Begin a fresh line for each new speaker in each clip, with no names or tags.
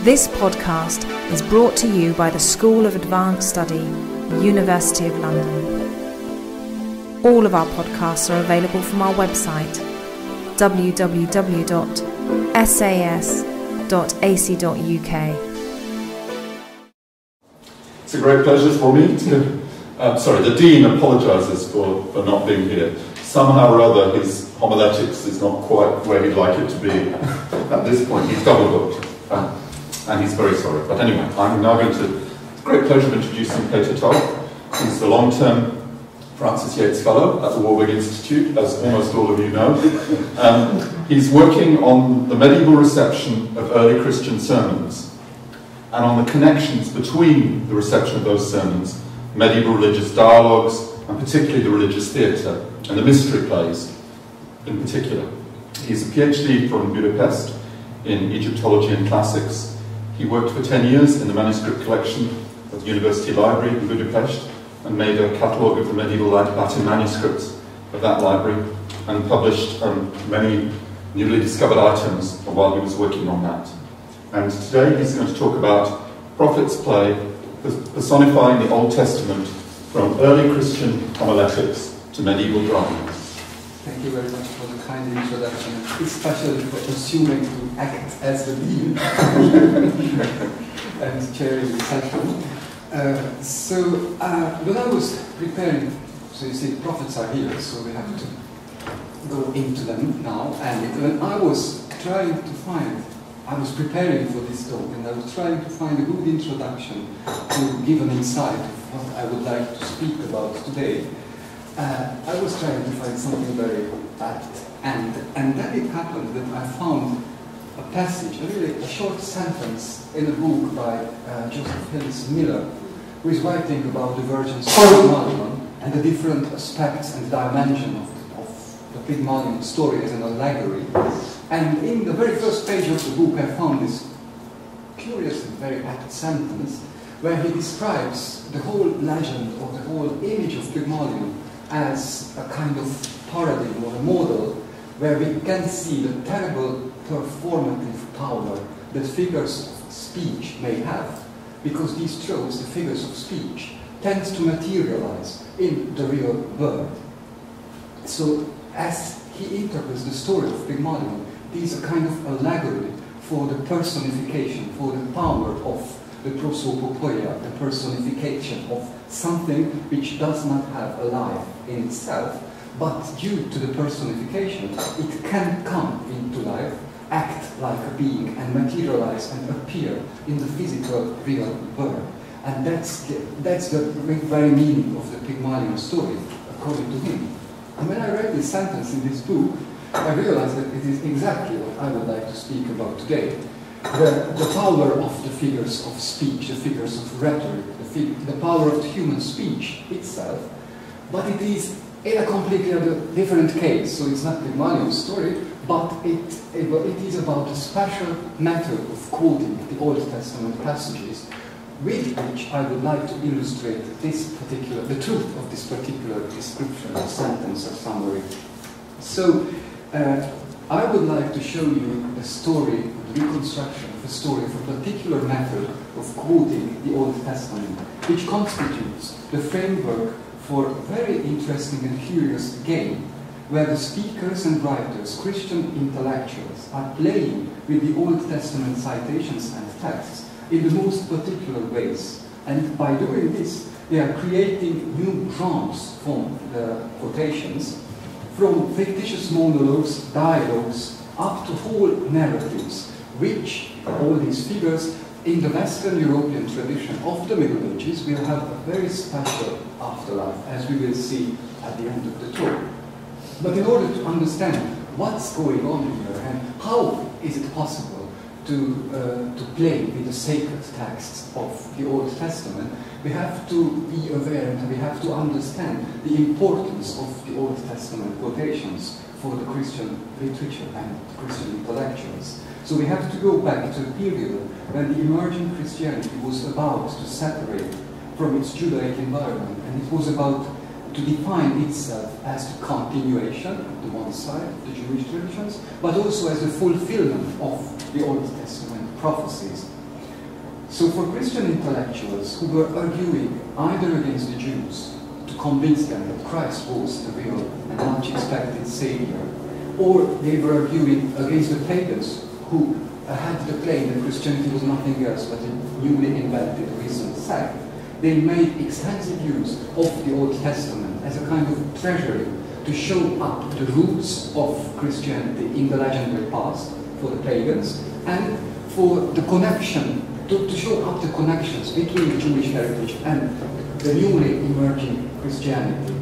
This podcast is brought to you by the School of Advanced Study, University of London. All of our podcasts are available from our website, www.sas.ac.uk.
It's a great pleasure for me to... the Dean apologises for not being here. Somehow or other his homiletics is not quite where he'd like it to be. At this point he's double booked. And he's very sorry. But anyway, I'm now going to... It's a great pleasure of introducing Peter Toth. He's the long-term Francis Yates Fellow at the Warburg Institute, as almost all of you know. He's working on the medieval reception of early Christian sermons and on the connections between the reception of those sermons, medieval religious dialogues, and particularly the religious theatre and the mystery plays in particular. He's a PhD from Budapest in Egyptology and classics. He worked for 10 years in the manuscript collection of the University Library in Budapest and made a catalogue of the medieval Latin manuscripts of that library and published many newly discovered items while he was working on that. And today he's going to talk about Prophet's play, personifying the Old Testament from early Christian homiletics to medieval dramas.
Thank you very much for the kind introduction, especially for assuming to act as the dean and chairing the session. When I was preparing, so you see, prophets are here, so we have to go into them now. And when I was preparing for this talk, and I was trying to find a good introduction to give an insight of what I would like to speak about today. I was trying to find something very apt, and then it happened that I found a passage, a short sentence in a book by Joseph Hillis Miller, who is writing about the Virgin's Pygmalion and the different aspects and dimensions of the Pygmalion story as an allegory. And in the very first page of the book I found this curious and very apt sentence where he describes the whole legend or the whole image of Pygmalion as a kind of paradigm or a model where we can see the terrible performative power that figures of speech may have, because these tropes, the figures of speech, tends to materialize in the real world. So as he interprets the story of Pygmalion, these are kind of allegory for the personification, for the power of the prosopopoia, the personification of something which does not have a life in itself, but due to the personification, it can come into life, act like a being, and materialize and appear in the physical, real world. And that's the very meaning of the Pygmalion story, according to him. And when I read this sentence in this book, I realized that it is exactly what I would like to speak about today. The power of the figures of speech, the figures of rhetoric, the power of the human speech itself, but it is in a completely different case. So it's not Pygmalion's story, but it is about a special method of quoting the Old Testament passages with which I would like to illustrate the truth of this particular description, or sentence, or summary. So I would like to show you the story, the reconstruction of the story of a particular method of quoting the Old Testament, which constitutes the framework for a very interesting and curious game, where the speakers and writers, Christian intellectuals, are playing with the Old Testament citations and texts in the most particular ways. And by doing this, they are creating new genres from the quotations, from fictitious monologues, dialogues, up to whole narratives, which all these figures in the Western European tradition of the Middle Ages will have a very special afterlife, as we will see at the end of the talk. But in order to understand what's going on here and how is it possible to play with the sacred texts of the Old Testament, we have to be aware and we have to understand the importance of the Old Testament quotations for the Christian literature and Christian intellectuals. So we have to go back to a period when the emerging Christianity was about to separate from its Judaic environment, and it was about to define itself as the continuation, on the one side, of the Jewish traditions, but also as a fulfillment of the Old Testament prophecies So for Christian intellectuals who were arguing either against the Jews to convince them that Christ was the real and much expected Savior, or they were arguing against the pagans who had the claim that Christianity was nothing else but a newly invented recent sect, they made extensive use of the Old Testament as a kind of treasury to show up the roots of Christianity in the legendary past for the pagans, and for the connection, to show up the connections between the Jewish heritage and the newly emerging Christianity.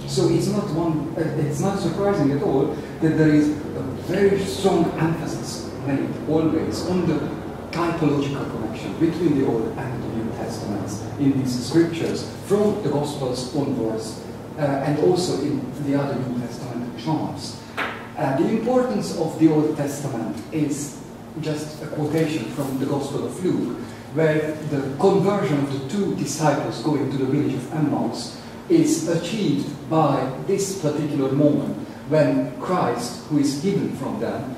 So it's not surprising at all that there is a very strong emphasis made always on the typological connection between the Old and the New Testaments in these scriptures, from the Gospels onwards, and also in the other New Testament genres. The importance of the Old Testament is just a quotation from the Gospel of Luke, where the conversion of the two disciples going to the village of Emmaus is achieved by this particular moment when Christ, who is hidden from them,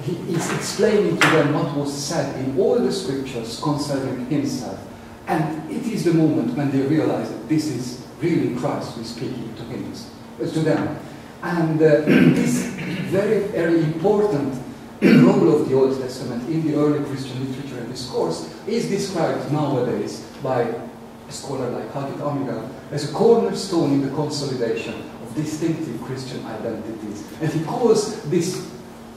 he is explaining to them what was said in all the scriptures concerning himself. And it is the moment when they realize that this is really Christ who is speaking to them. And this very, very important role of the Old Testament in the early Christian literature and discourse is described nowadays by a scholar like Hadid Amiral as a cornerstone in the consolidation of distinctive Christian identities. And he calls this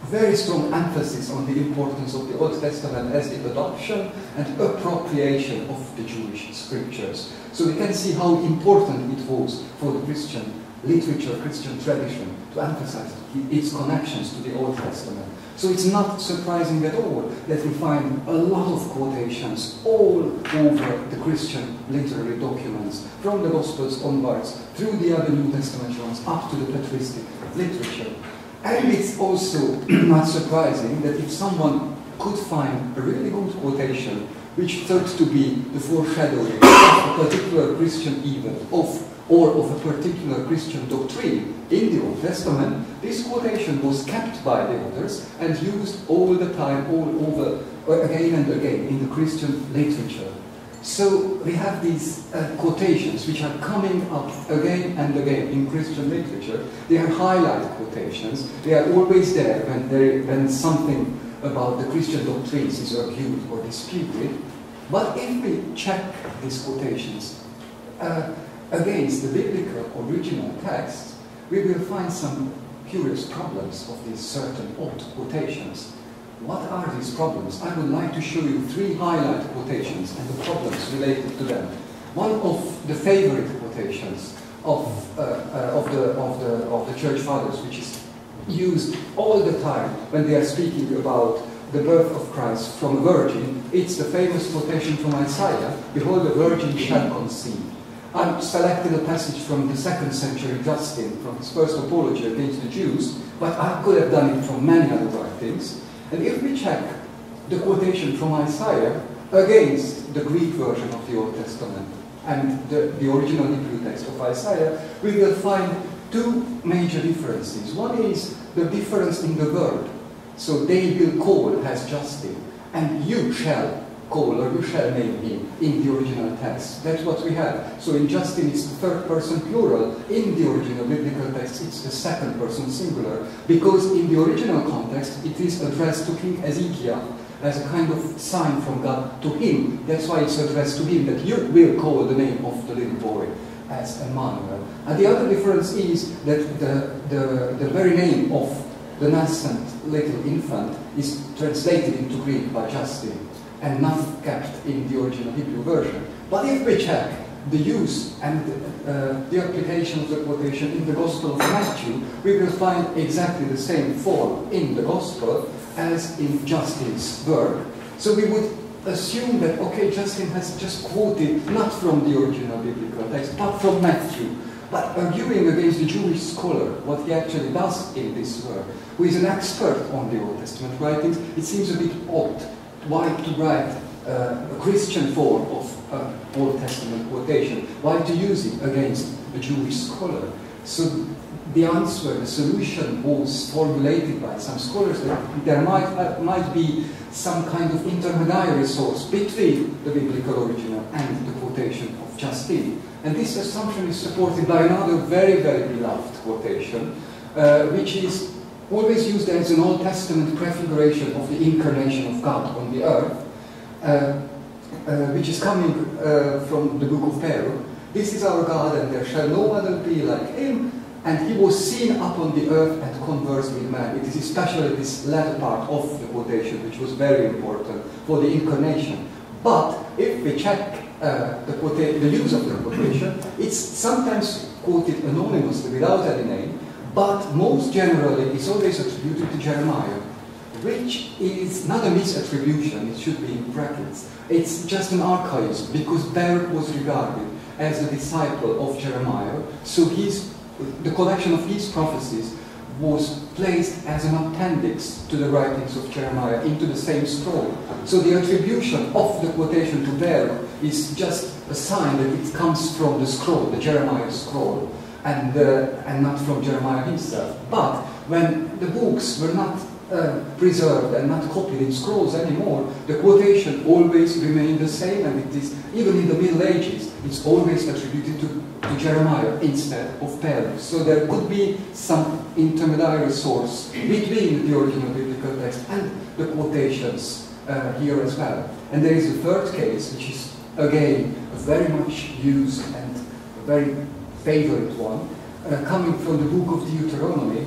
very strong emphasis on the importance of the Old Testament as the adoption and appropriation of the Jewish scriptures. So we can see how important it was for the Christian literature, Christian tradition, to emphasize its connections to the Old Testament. So it's not surprising at all that we find a lot of quotations all over the Christian literary documents, from the Gospels onwards, through the other New Testament genres, up to the patristic literature. And it's also not surprising that if someone could find a really good quotation which thought to be the foreshadowing of a particular Christian event, or of a particular Christian doctrine in the Old Testament, this quotation was kept by the authors and used all the time, all over, again and again in the Christian literature. So we have these quotations which are coming up again and again in Christian literature. They are highlight quotations. They are always there when something about the Christian doctrines is argued or disputed. But if we check these quotations against the biblical original text, we will find some curious problems of these certain odd quotations. What are these problems? I would like to show you three highlight quotations and the problems related to them. One of the favorite quotations of the church fathers, which is used all the time when they are speaking about the birth of Christ from a virgin, it's the famous quotation from Isaiah, "Behold, the virgin shall conceive." I've selected a passage from the 2nd century Justin, from his first apology against the Jews, but I could have done it from many other writings. And if we check the quotation from Isaiah against the Greek version of the Old Testament and the original Hebrew text of Isaiah, we will find two major differences. One is the difference in the verb. So they will call has Justin, and you shall call, or you shall name him in the original text. That's what we have. So in Justin it's the third person plural. In the original biblical text it's the second person singular, because in the original context it is addressed to King Ezekiel as a kind of sign from God to him. That's why it's addressed to him, that you will call the name of the little boy as Emmanuel. And the other difference is that the very name of the nascent little infant is translated into Greek by Justin and not kept in the original Hebrew version. But if we check the use and the application of the quotation in the Gospel of Matthew, we will find exactly the same form in the Gospel as in Justin's work. So we would assume that, okay, Justin has just quoted not from the original biblical text, but from Matthew. But arguing against the Jewish scholar, what he actually does in this work, who is an expert on the Old Testament writings, it seems a bit odd. Why to write a Christian form of Old Testament quotation? Why to use it against a Jewish scholar? So the answer, the solution was formulated by some scholars that there might be some kind of intermediary source between the biblical original and the quotation of Justin. And this assumption is supported by another very, very beloved quotation, which is always used as an Old Testament prefiguration of the incarnation of God on the earth, which is coming from the book of Peril. This is our God, and there shall no other be like him. And he was seen up on the earth and conversed with man. It is especially this latter part of the quotation which was very important for the incarnation. But if we check the use of the quotation, it's sometimes quoted anonymously without any name, but most generally it's always attributed to Jeremiah, which is not a misattribution, it should be in brackets. It's just an archaism, because Baruch was regarded as a disciple of Jeremiah, so the collection of his prophecies was placed as an appendix to the writings of Jeremiah into the same scroll. So the attribution of the quotation to Baruch is just a sign that it comes from the scroll, the Jeremiah scroll, and not from Jeremiah himself. But when the books were not preserved and not copied in scrolls anymore, the quotation always remained the same, and it is, even in the Middle Ages, it's always attributed to Jeremiah instead of Baruch. So there could be some intermediary source between the original biblical text and the quotations here as well. And there is a third case, which is again a very much used and a very favorite one, coming from the book of Deuteronomy,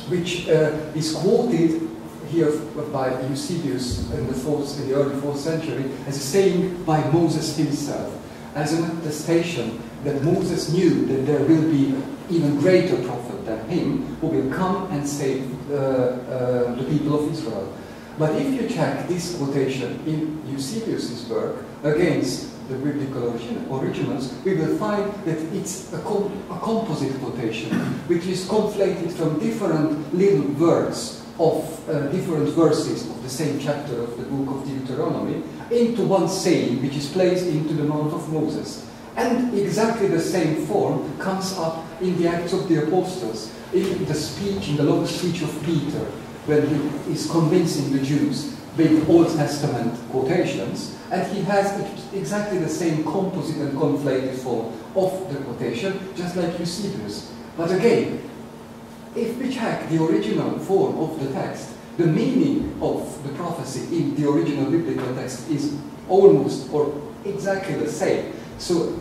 which is quoted here by Eusebius in the early 4th century as a saying by Moses himself, as an attestation that Moses knew that there will be an even greater prophet than him who will come and save the people of Israel. But if you check this quotation in Eusebius' work against the biblical originals, we will find that it's a composite quotation, which is conflated from different little words of different verses of the same chapter of the book of Deuteronomy into one saying, which is placed into the mouth of Moses. And exactly the same form comes up in the Acts of the Apostles, in the speech, in the long speech of Peter, when he is convincing the Jews with Old Testament quotations, and he has exactly the same composite and conflated form of the quotation, just like Eusebius. But again, if we check the original form of the text, the meaning of the prophecy in the original biblical text is almost or exactly the same. So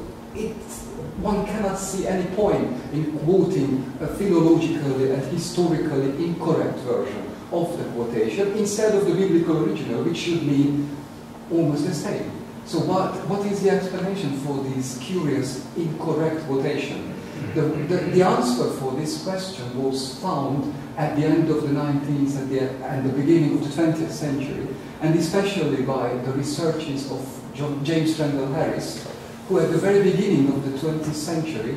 one cannot see any point in quoting a philologically and historically incorrect version of the quotation instead of the biblical original, which should mean almost the same. So what is the explanation for this curious incorrect quotation? The answer for this question was found at the end of the 19th and the beginning of the 20th century, and especially by the researches of James Randall Harris, who at the very beginning of the 20th century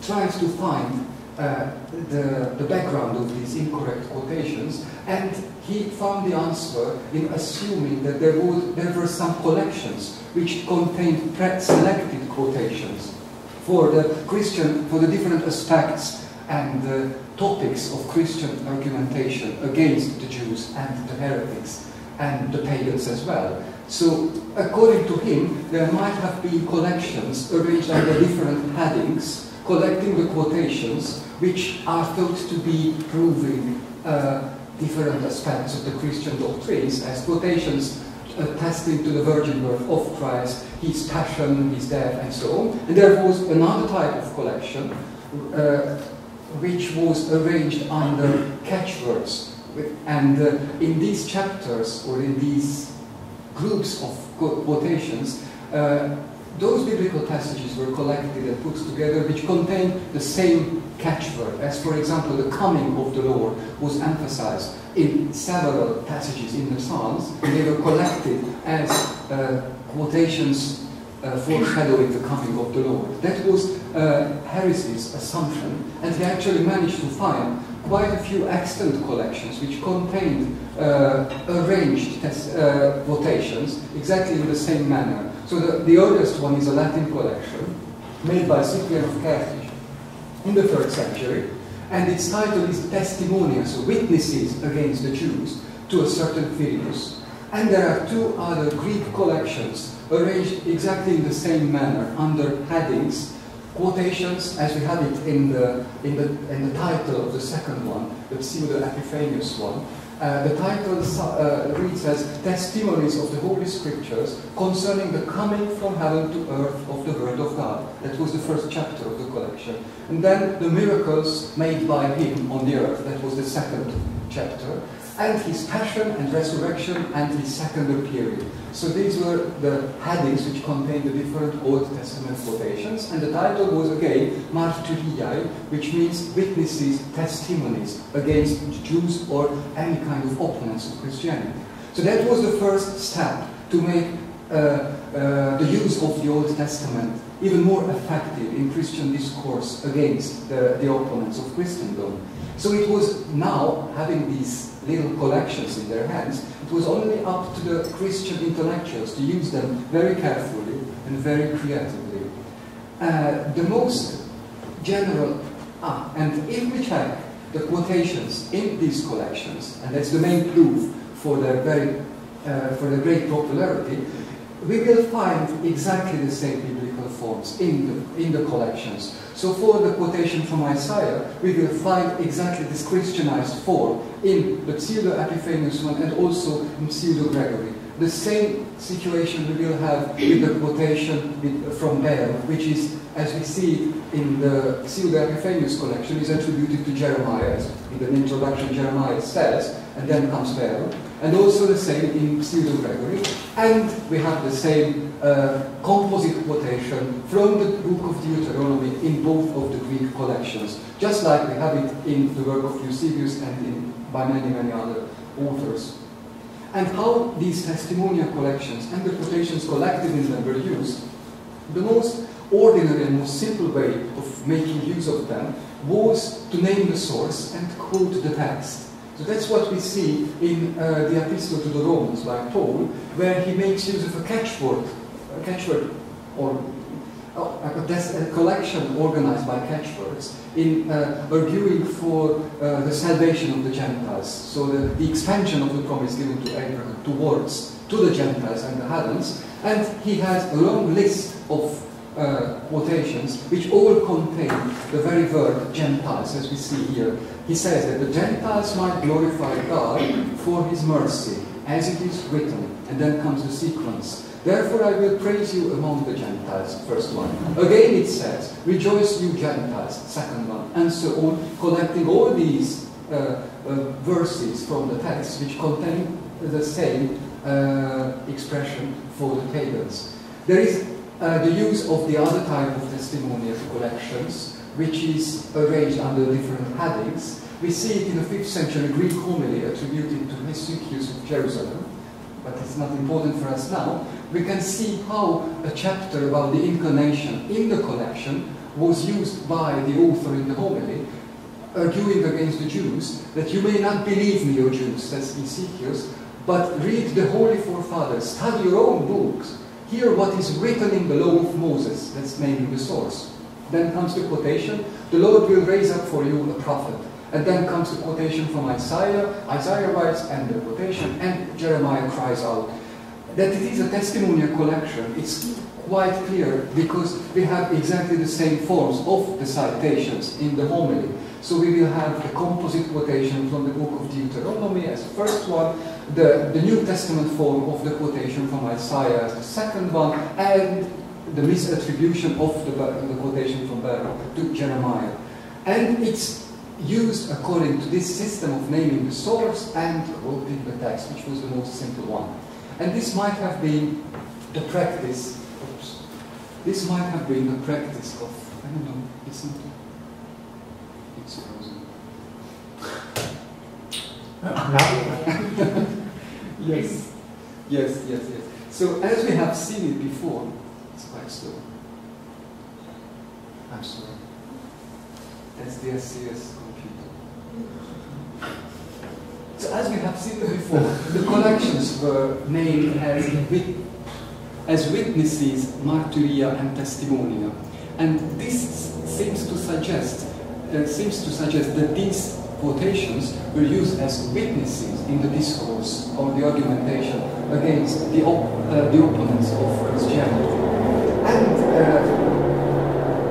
tried to find the background of these incorrect quotations, and he found the answer in assuming that there were some collections which contained selected quotations for the different aspects and topics of Christian argumentation against the Jews and the heretics and the pagans as well. So, according to him, there might have been collections arranged under different headings, collecting the quotations which are thought to be proving different aspects of the Christian doctrines, as quotations attesting to the virgin birth of Christ, his passion, his death, and so on. And there was another type of collection which was arranged under catchwords. And in these chapters, or in these groups of quotations, those biblical passages were collected and put together which contained the same catchword. As for example, the coming of the Lord was emphasized in several passages in the Psalms, and they were collected as quotations foreshadowing the coming of the Lord. That was Harris's assumption, and he actually managed to find quite a few extant collections which contained arranged quotations exactly in the same manner. So the earliest one is a Latin collection made by Cyprian of Carthage, in the 3rd century, and its title is Testimonia, so witnesses against the Jews, to a certain Philippus. And there are 2 other Greek collections arranged exactly in the same manner under headings, quotations, as we have it in the title of the second one, the pseudo-Epiphanius one. The title reads as Testimonies of the Holy Scriptures concerning the coming from heaven to earth of the Word of God. That was the first chapter of the collection. And then the miracles made by him on the earth. That was the second chapter. And his passion and resurrection and his second appearing. So these were the headings which contained the different Old Testament quotations. And the title was again Martyriae, which means witnesses, testimonies against Jews or any kind of opponents of Christianity. So that was the first step to make the use of the Old Testament even more effective in Christian discourse against the opponents of Christendom. So it was now, having these little collections in their hands, it was only up to the Christian intellectuals to use them very carefully and very creatively. The most general, and if we check the quotations in these collections, and that's the main proof for their great popularity, we will find exactly the same biblical forms in the collections. So for the quotation from Isaiah, we will find exactly this Christianized form in the pseudo-Epiphanius one and also in pseudo-Gregory. The same situation we will have with the quotation from Baal, which is, as we see in the pseudo-Epiphanius collection, is attributed to Jeremiah, as in the introduction Jeremiah says, and then comes Baal. And also the same in pseudo-Gregory. And we have the same composite quotation from the book of Deuteronomy in both of the Greek collections, just like we have it in the work of Eusebius and by many other authors. And how these testimonial collections and the quotations collected in them were used, the most ordinary and most simple way of making use of them was to name the source and quote the text. So that's what we see in the Epistle to the Romans by Paul, where he makes use of a catchword or a collection organized by catchwords in arguing for the salvation of the Gentiles. So the expansion of the promise given to Abraham to the Gentiles and the heathens. And he has a long list of quotations which all contain the very word Gentiles, as we see here. He says that the Gentiles might glorify God for his mercy, as it is written. And then comes the sequence. Therefore I will praise you among the Gentiles, first one. Again it says, rejoice you Gentiles, second one. And so on, collecting all these verses from the text which contain the same expression for the pagans. There is the use of the other type of testimonial collections, which is arranged under different headings. We see it in the 5th century Greek homily attributed to Hesychius of Jerusalem, but it's not important for us now. We can see how a chapter about the incarnation in the collection was used by the author in the homily, arguing against the Jews, that you may not believe me, O Jews, says Hesychius, but read the Holy Forefathers, study your own books, hear what is written in the law of Moses, that's naming the source. Then comes the quotation, the Lord will raise up for you a prophet. And then comes the quotation from Isaiah. Isaiah writes, and the quotation, and Jeremiah cries out. That it is a testimonial collection, it's quite clear because we have exactly the same forms of the citations in the homily. So we will have the composite quotation from the book of Deuteronomy as the first one, the New Testament form of the quotation from Isaiah as the second one, and the misattribution of the quotation from Baruch to Jeremiah. And it's used according to this system of naming the source and quoting the text, which was the most simple one. And this might have been the practice, this might have been the practice of, I don't know, it's not, it's frozen. Yes. So as we have seen it before, it's quite slow. I'm sorry. That's the SCS computer. So as we have seen before, the collections were named as witnesses, martyria and testimonia. And this seems to suggest seems to suggest that these quotations were used as witnesses in the discourse or the argumentation against the opponents of Christianity. And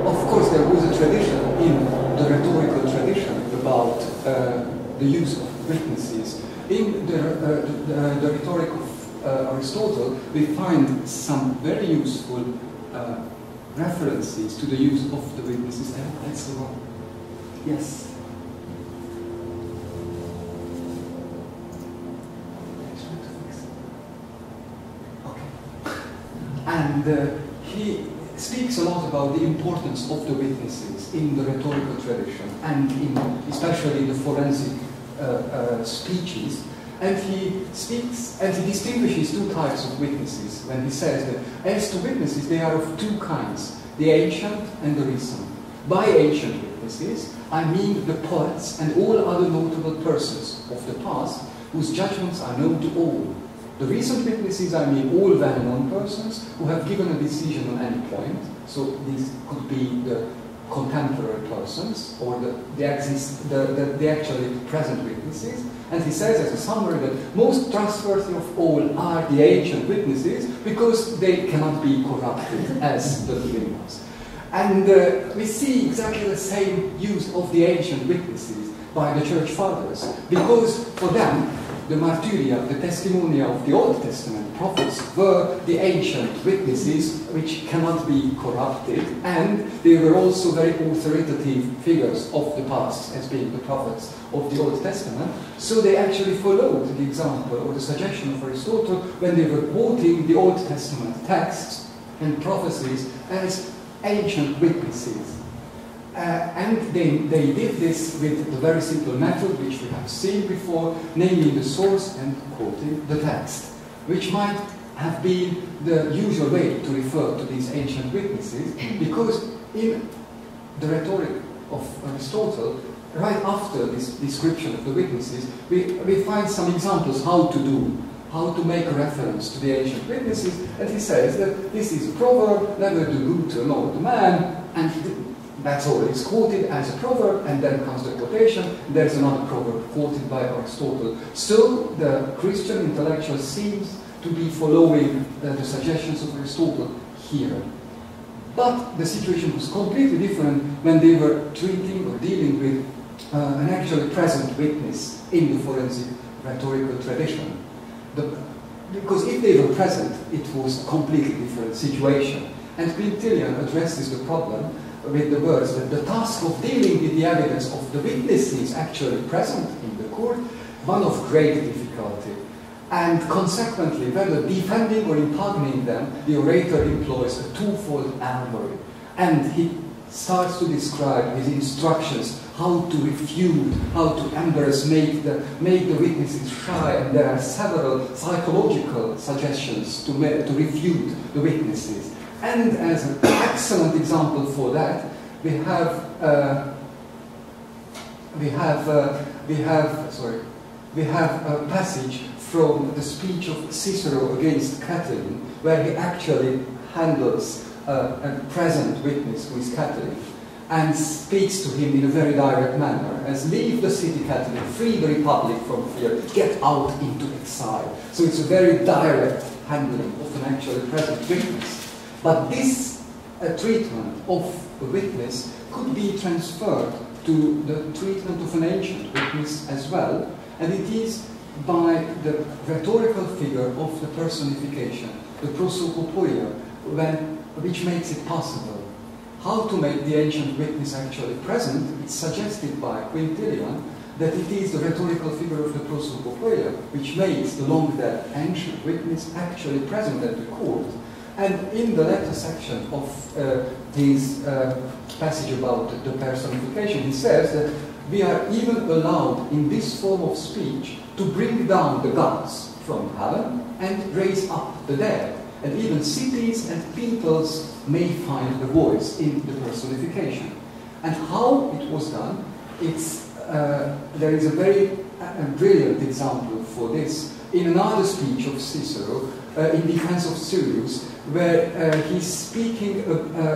of course there was a tradition in the rhetorical tradition about the use of witnesses. In the rhetoric of Aristotle, we find some very useful references to the use of the witnesses. And that's the one. Yes. And he speaks a lot about the importance of the witnesses in the rhetorical tradition and in especially the forensic speeches. And he speaks and he distinguishes two types of witnesses when he says that as to witnesses, they are of two kinds, the ancient and the recent. By ancient witnesses, I mean the poets and all other notable persons of the past whose judgments are known to all. The recent witnesses, I mean all well-known persons who have given a decision on any point. So these could be the contemporary persons or the actually present witnesses. And he says as a summary that most trustworthy of all are the ancient witnesses because they cannot be corrupted as the living ones. And we see exactly the same use of the ancient witnesses by the church fathers, because for them the martyria, the testimonia of the Old Testament prophets were the ancient witnesses which cannot be corrupted, and they were also very authoritative figures of the past as being the prophets of the Old Testament. So they actually followed the example or the suggestion of Aristotle when they were quoting the Old Testament texts and prophecies as ancient witnesses. And they did this with the very simple method which we have seen before, naming the source and quoting the text, which might have been the usual way to refer to these ancient witnesses, because in the rhetoric of Aristotle, right after this description of the witnesses, we find some examples how to make a reference to the ancient witnesses, and he says that this is a proverb, never do good to an old man, and that's all. It's quoted as a proverb, and then comes the quotation. There's another proverb quoted by Aristotle. So the Christian intellectual seems to be following the suggestions of Aristotle here. But the situation was completely different when they were treating or dealing with an actually present witness in the forensic rhetorical tradition. Because if they were present, it was a completely different situation. And Quintilian addresses the problem with the words that the task of dealing with the evidence of the witnesses actually present in the court, one of great difficulty. And consequently, whether defending or impugning them, the orator employs a twofold allegory. And he starts to describe his instructions, how to refute, how to embarrass, make the witnesses shy, and there are several psychological suggestions to refute the witnesses. And as an excellent example for that, we have a passage from the speech of Cicero against Catiline, where he actually handles a present witness who is Catiline, and speaks to him in a very direct manner, as leave the city, Catiline, free the republic from fear, get out into exile. So it's a very direct handling of an actually present witness. But this treatment of a witness could be transferred to the treatment of an ancient witness as well, and it is by the rhetorical figure of the personification, the prosopopoia, which makes it possible. How to make the ancient witness actually present, it's suggested by Quintilian that it is the rhetorical figure of the prosopopoia which makes the long-dead ancient witness actually present at the court. And in the latter section of his passage about the personification, he says that we are even allowed in this form of speech to bring down the gods from heaven and raise up the dead. And even cities and peoples may find the voice in the personification. And how it was done, there is a very brilliant example for this in another speech of Cicero in defense of Sirius, where he's speaking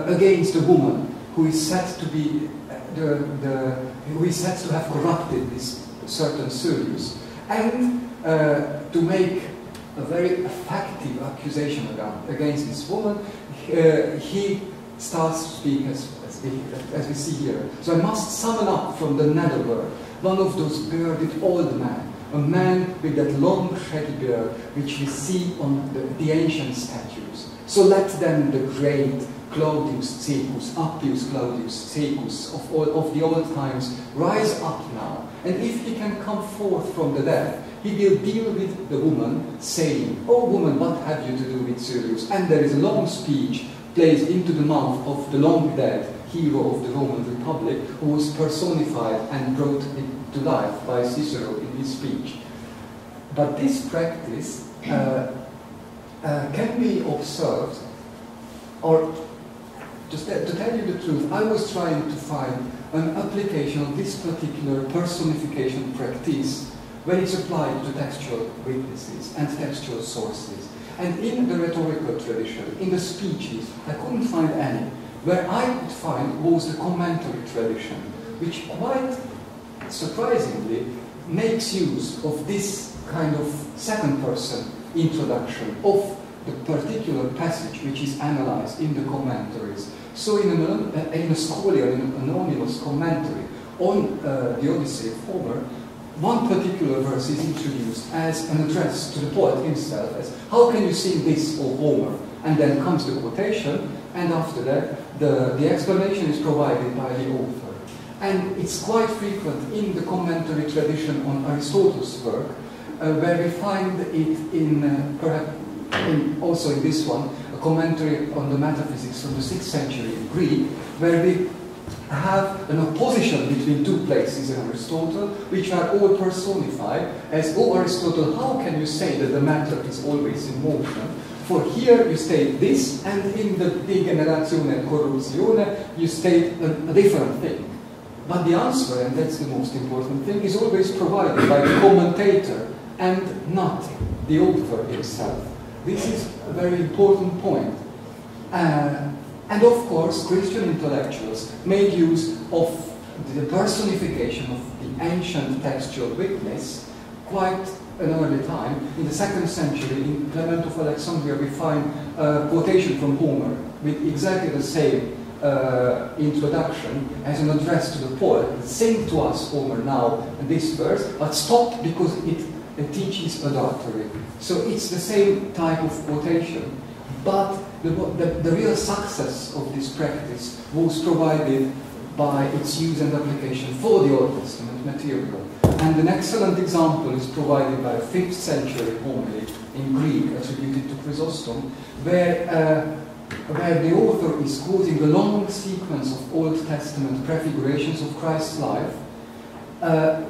against a woman who is said to be who is said to have corrupted this certain Sirius, and to make a very effective accusation against this woman, he starts to speak as we see here. So I must summon up from the nether world one of those bearded old men, a man with that long shaggy beard which we see on the ancient statues. So let then the great Claudius Caecus, Appius Claudius Caecus of the old times rise up now, and if he can come forth from the dead, he will deal with the woman, saying, "Oh woman, what have you to do with Sirius?" And there is a long speech placed into the mouth of the long dead hero of the Roman Republic, who was personified and brought to life by Cicero in his speech. But this practice can be observed, or just to tell you the truth, I was trying to find an application of this particular personification practice when it's applied to textual witnesses and textual sources. And in the rhetorical tradition, in the speeches, I couldn't find any. Where I could find was the commentary tradition, which quite surprisingly makes use of this kind of second-person introduction of the particular passage which is analyzed in the commentaries. So in a scholar, in an anonymous commentary on the Odyssey of Homer, one particular verse is introduced as an address to the poet himself, as "How can you sing this, O Homer?" And then comes the quotation, and after that the explanation is provided by the author. And it's quite frequent in the commentary tradition on Aristotle's work, where we find it in, perhaps also in this one, a commentary on the metaphysics from the 6th century in Greek, where we have an opposition between two places in Aristotle, which are all personified as, "Oh Aristotle, how can you say that the matter is always in motion? For here you state this, and in the De Generatione et Corruptione you state a different thing." But the answer, and that's the most important thing, is always provided by the commentator and not the author himself. This is a very important point. And of course, Christian intellectuals made use of the personification of the ancient textual witness quite an early time. In the 2nd century, in Clement of Alexandria, we find a quotation from Homer with exactly the same introduction as an address to the poet. "Sing to us, Homer, now this verse, but stop because it teaches adultery." So it's the same type of quotation, but the real success of this practice was provided by its use and application for the Old Testament material. And an excellent example is provided by a 5th century homily in Greek attributed to Chrysostom, where the author is quoting a long sequence of Old Testament prefigurations of Christ's life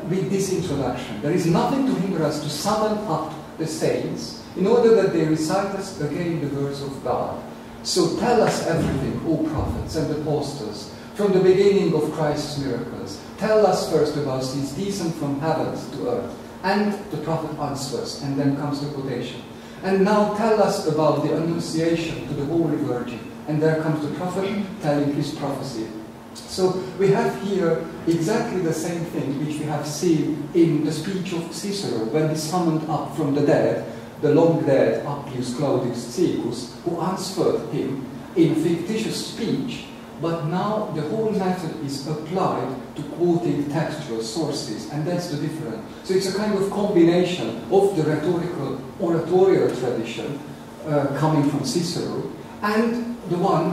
with this introduction. "There is nothing to hinder us to summon up the saints in order that they recite us again the words of God. So tell us everything, O prophets and apostles, from the beginning of Christ's miracles. Tell us first about his descent from heaven to earth." And the prophet answers, and then comes the quotation. "And now tell us about the Annunciation to the Holy Virgin." And there comes the prophet telling his prophecy. So we have here exactly the same thing which we have seen in the speech of Cicero when he summoned up from the dead the long dead Appius Claudius Caecus, who answered him in a fictitious speech, but now the whole method is applied to quoting textual sources, and that's the difference. So it's a kind of combination of the rhetorical oratorial tradition coming from Cicero and the one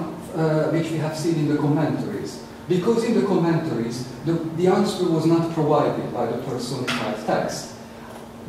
which we have seen in the commentaries. Because in the commentaries, the answer was not provided by the personified text,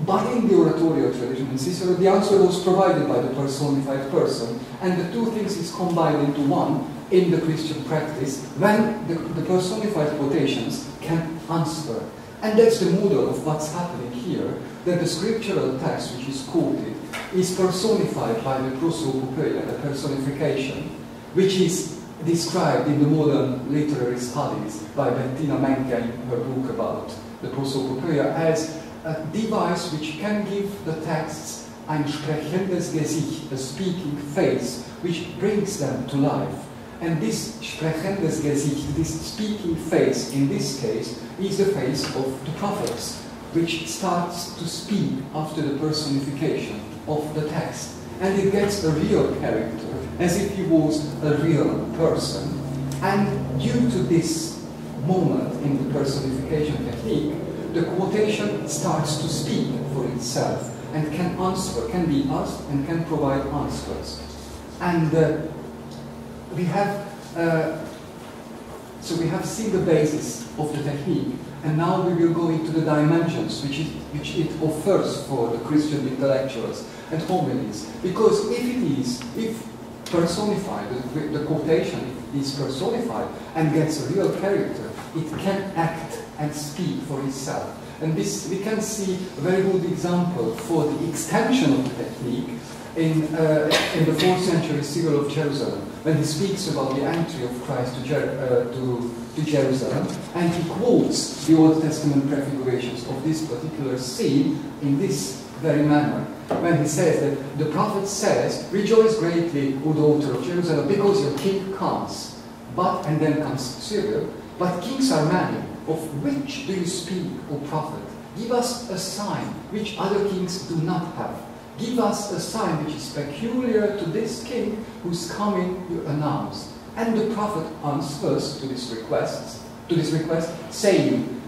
but in the oratorial tradition in Cicero, the answer was provided by the personified person, and the two things is combined into one in the Christian practice when the personified quotations can answer. And that's the model of what's happening here, that the scriptural text which is quoted is personified by the prosopopoeia, the personification, which is described in the modern literary studies by Bettina Menke in her book about the prosopopoeia as a device which can give the texts ein sprechendes Gesicht, a speaking face, which brings them to life. And this sprechendes Gesicht, this speaking face, in this case, is the face of the prophets, which starts to speak after the personification of the text. And it gets a real character, as if he was a real person. And due to this moment in the personification technique, the quotation starts to speak for itself and can answer, can be asked and can provide answers. And we have seen the basis of the technique, and now we will go into the dimensions which it offers for the Christian intellectuals and homilies. Because if personified, the quotation is personified and gets a real character, it can act and speak for itself. And this, we can see a very good example for the extension of the technique in the 4th century Cyril of Jerusalem, when he speaks about the entry of Christ to Jerusalem, and he quotes the Old Testament prefigurations of this particular scene in this very manner. When he says that the prophet says, "Rejoice greatly, O daughter of Jerusalem, because your king comes." But, and then comes Cyril, "But kings are many. Of which do you speak, O prophet? Give us a sign which other kings do not have. Give us a sign which is peculiar to this king whose coming you announce." And the prophet answers to this request, saying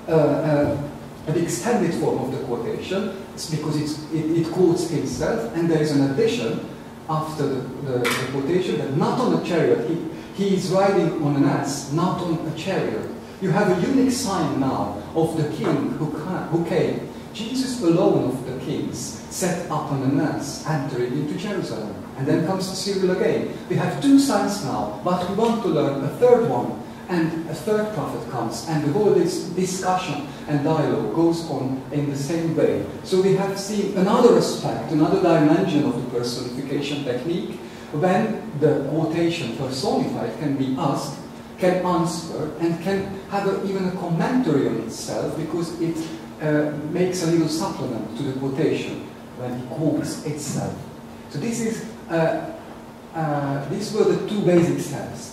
an extended form of the quotation, because it quotes himself, and there is an addition after the quotation that not on a chariot, he is riding on an ass, not on a chariot. You have a unique sign now of the king who came. Jesus alone of the kings set up on an ass, entering into Jerusalem. And then comes Cyril again. We have two signs now, but we want to learn a third one. And a third prophet comes, and the whole discussion and dialogue goes on in the same way. So we have seen another aspect, another dimension of the personification technique, when the quotation personified can be asked, can answer, and can have even a commentary on itself, because it makes a little supplement to the quotation when he quotes itself. So this is, these were the two basic steps,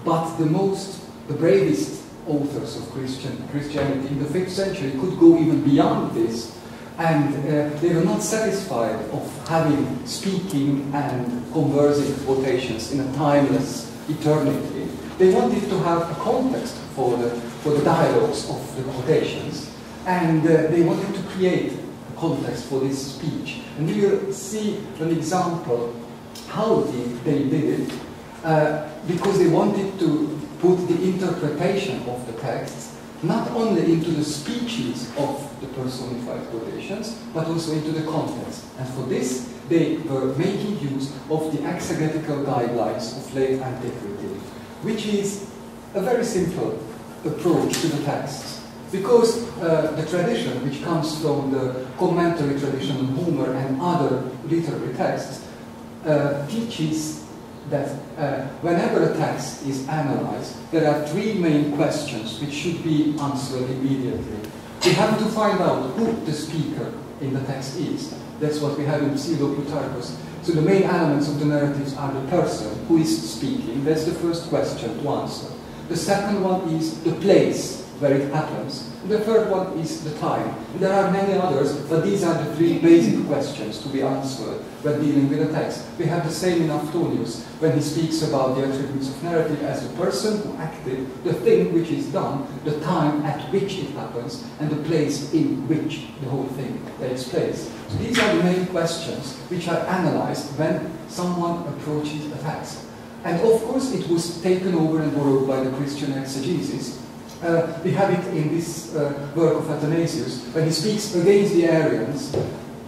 but the bravest authors of Christianity in the 5th century could go even beyond this, and they were not satisfied of having speaking and conversing quotations in a timeless eternity. They wanted to have a context for the dialogues of the quotations, and they wanted to create a context for this speech. And we will see an example how they did it, because they wanted to put the interpretation of the texts not only into the speeches of the personified quotations, but also into the context. And for this, they were making use of the exegetical guidelines of late antiquity, which is a very simple approach to the texts. Because the tradition, which comes from the commentary tradition of Homer and other literary texts, teaches that whenever a text is analyzed, there are three main questions which should be answered immediately. We have to find out who the speaker in the text is. That's what we have in Pseudo-Plutarchus. So the main elements of the narratives are the person who is speaking. That's the first question to answer. The second one is the place where it happens. The third one is the time. There are many others, but these are the three basic questions to be answered when dealing with a text. We have the same in Aftonius, when he speaks about the attributes of narrative as the person who acted, the thing which is done, the time at which it happens, and the place in which the whole thing takes place. So these are the main questions which are analyzed when someone approaches a text. And of course it was taken over and borrowed by the Christian exegesis. We have it in this work of Athanasius, when he speaks against the Arians,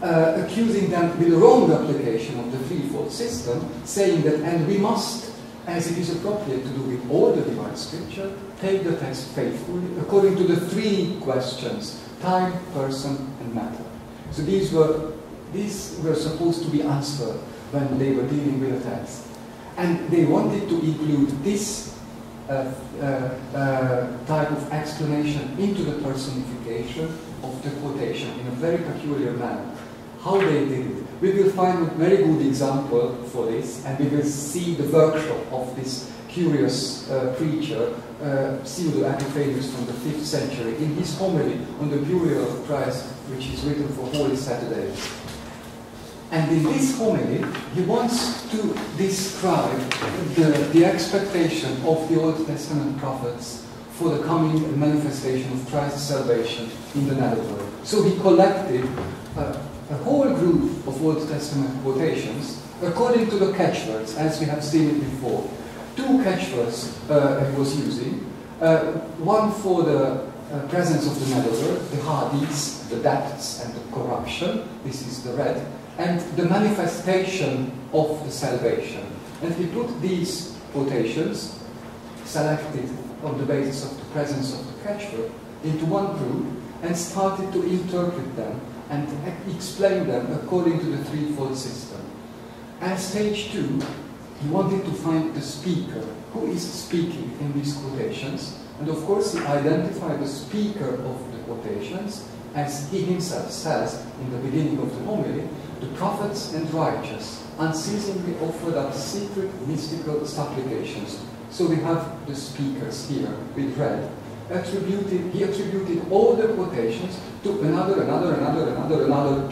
accusing them with the wrong application of the threefold system, saying that, and we must, as it is appropriate to do with all the divine scripture, take the text faithfully, according to the three questions: time, person, and matter. So these were supposed to be answered when they were dealing with a text. And they wanted to include this type of explanation into the personification of the quotation in a very peculiar manner. How they did it we will find a very good example for this, and we will see the workshop of this curious preacher, pseudo-Epiphanius from the 5th century, in his homily on the burial of Christ, which is written for Holy Saturday. And in this homily, he wants to describe the expectation of the Old Testament prophets for the coming manifestation of Christ's salvation in the netherworld. So he collected a whole group of Old Testament quotations according to the catchwords, as we have seen it before. 2 catchwords he was using, one for the presence of the netherworld, the Hades, the depths and the corruption, this is the red, and the manifestation of the salvation. And he put these quotations, selected on the basis of the presence of the catchword, into one group and started to interpret them and explain them according to the threefold system. At stage 2, he wanted to find the speaker, who is speaking in these quotations, and of course he identified the speaker of the quotations, as he himself says in the beginning of the homily, the prophets and righteous unceasingly offered up secret mystical supplications. So we have the speakers here with red. He attributed all the quotations to another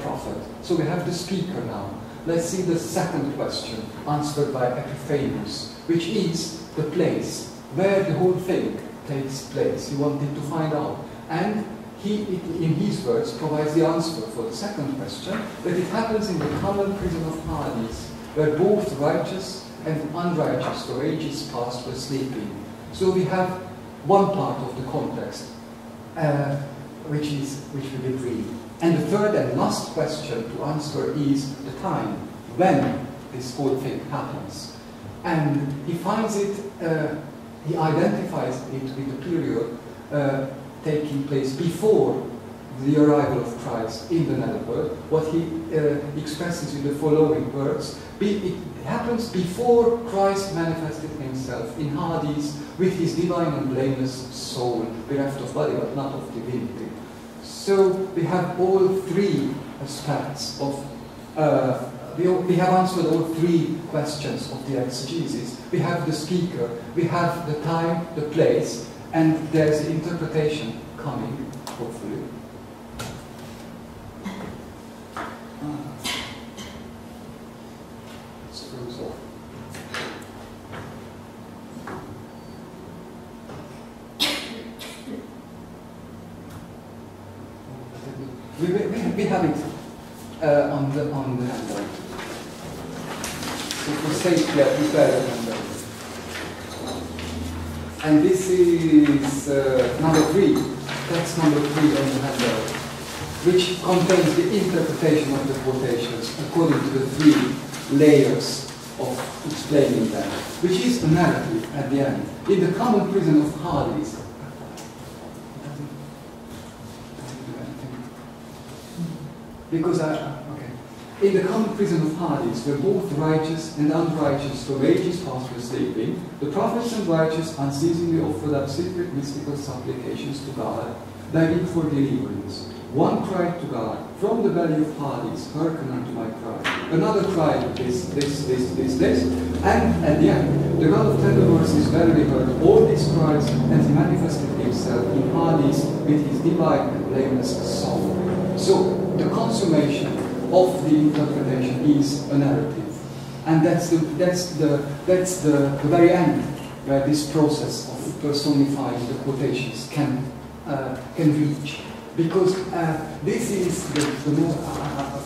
prophet. So we have the speaker now. Let's see the second question, answered by Epiphanius, which is the place where the whole thing takes place. He wanted to find out. And he, in his words, provides the answer for the second question, that it happens in the common prison of Hades, where both righteous and unrighteous for ages past were sleeping. So we have one part of the context, which we will read. And the third and last question to answer is the time when this whole thing happens. And he finds it, he identifies it with the period taking place before the arrival of Christ in the netherworld. What he expresses in the following words: it happens before Christ manifested himself in Hades with his divine and blameless soul, bereft of body but not of divinity. So we have all 3 aspects of, we have answered all 3 questions of the exegesis. We have the speaker, we have the time, the place, and there's the interpretation coming, hopefully. Screws off. We have it on the handout. So for safety, I prepared a handout. And this is number 3. That's number 3 on the handout, which contains the interpretation of the quotations according to the 3 layers of explaining them, which is a narrative at the end. In the common prison of Hades, because in the common prison of Hades, where both righteous and unrighteous from ages past were sleeping, the prophets and righteous unceasingly offered up secret mystical supplications to God, begging for deliverance. One cried to God, from the belly of Hades, hearken unto my cry. Another cried, this. And at the end, the God of tender mercies verily heard all these cries, and he manifested himself in Hades with his divine and blameless soul. So the consummation of the interpretation is a narrative, and that's the very end where this process of personifying the quotations can reach, because this is the most,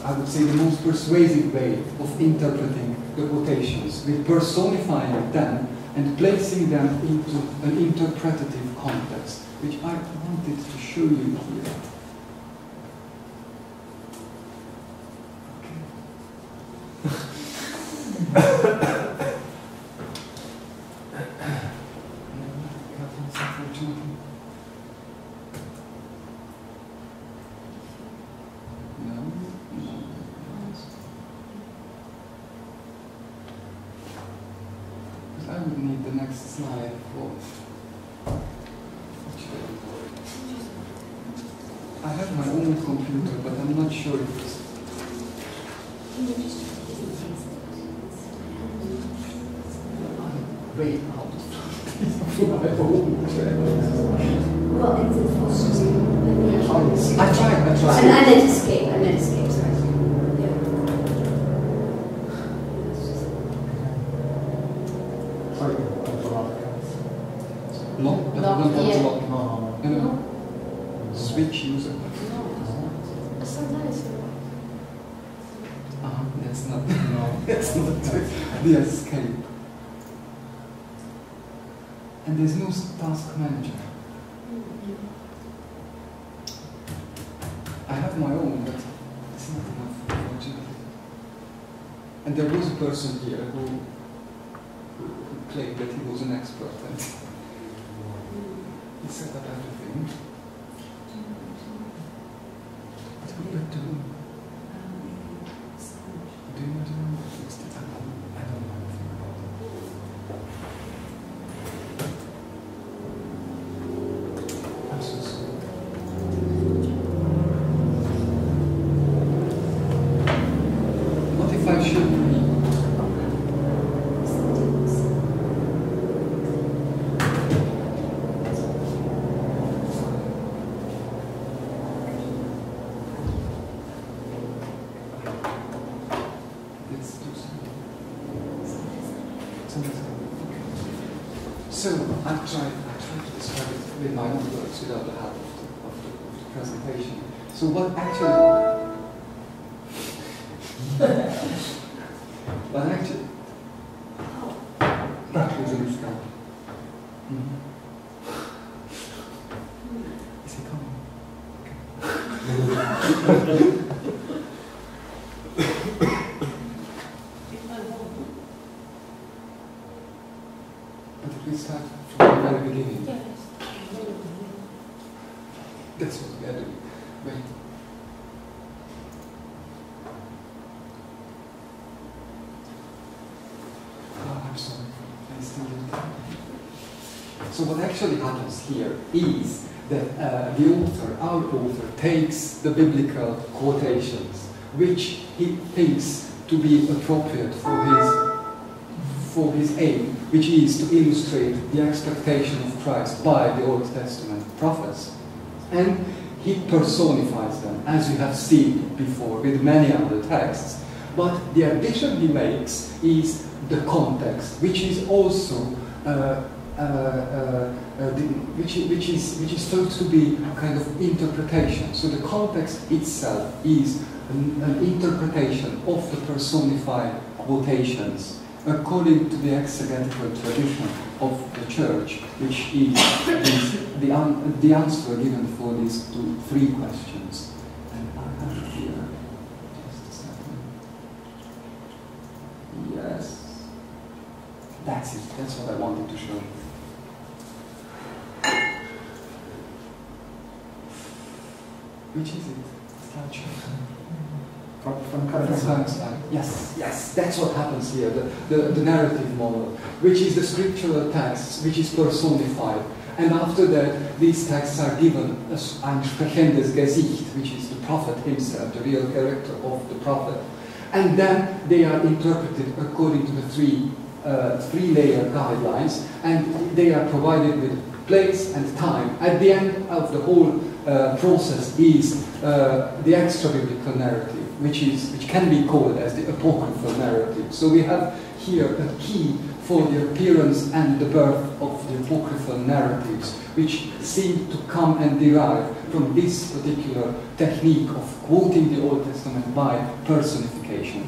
I would say, the most persuasive way of interpreting the quotations, with personifying them and placing them into an interpretative context, which I wanted to show you here. I would need the next slide for. I have my own computer, but I'm not sure if it's. Way out from my own chair.
Well,
I tried.
I let it escape, sorry. Yeah.
Lock?
Lock, yeah.
No. Switch user.
That's so nice.
That's not. No. That's not the escape. And there's no task manager. I have my own, but it's not enough, unfortunately. And there was a person here who claimed that he was an expert, and he set up everything. But do you know? I don't know anything about it. I'm so sorry. What if I should be? So I tried to describe it with my own words without the help of the presentation. So what actually that was in the sky. Is he coming? Okay. But if we start from the very beginning, that's what we are doing. Wait. I'm sorry. I still don't. So what actually happens here is that the author, our author, takes the biblical quotations, which he thinks to be appropriate for his aim, which is to illustrate the expectation of Christ by the Old Testament prophets. And he personifies them, as you have seen before with many other texts. But the addition he makes is the context, which is also which is thought to be a kind of interpretation. So the context itself is an interpretation of the personified quotations according to the exegetical tradition of the Church, which is the answer given for these three questions. And I have it here. Just a second. Yes. That's it. That's what I wanted to show. Which is it? Slideshow. From current slide. Yes, that's what happens here, the narrative model, which is the scriptural text, which is personified. And after that, these texts are given ein sprechendes Gesicht, which is the prophet himself, the real character of the prophet. And then they are interpreted according to the three-layer guidelines, and they are provided with place and time. At the end of the whole process is the extra-biblical narrative, which can be called as the apocryphal narrative. So we have here a key for the appearance and the birth of the apocryphal narratives, which seem to come and derive from this particular technique of quoting the Old Testament by personification.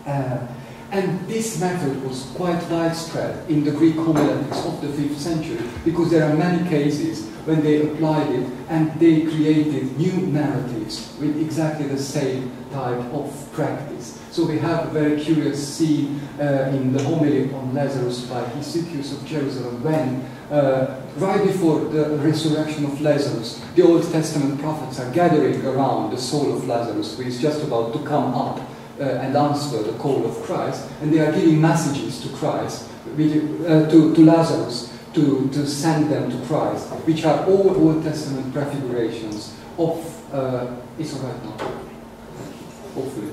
And this method was quite widespread in the Greek homiletics of the 5th century, because there are many cases when they applied it and they created new narratives with exactly the same type of practice. So we have a very curious scene in the homily on Lazarus by Hesychius of Jerusalem, when right before the resurrection of Lazarus, the Old Testament prophets are gathering around the soul of Lazarus, who is just about to come up and answer the call of Christ, and they are giving messages to Christ, to Lazarus, to send them to Christ, which are all Old Testament prefigurations of, it's alright now, hopefully.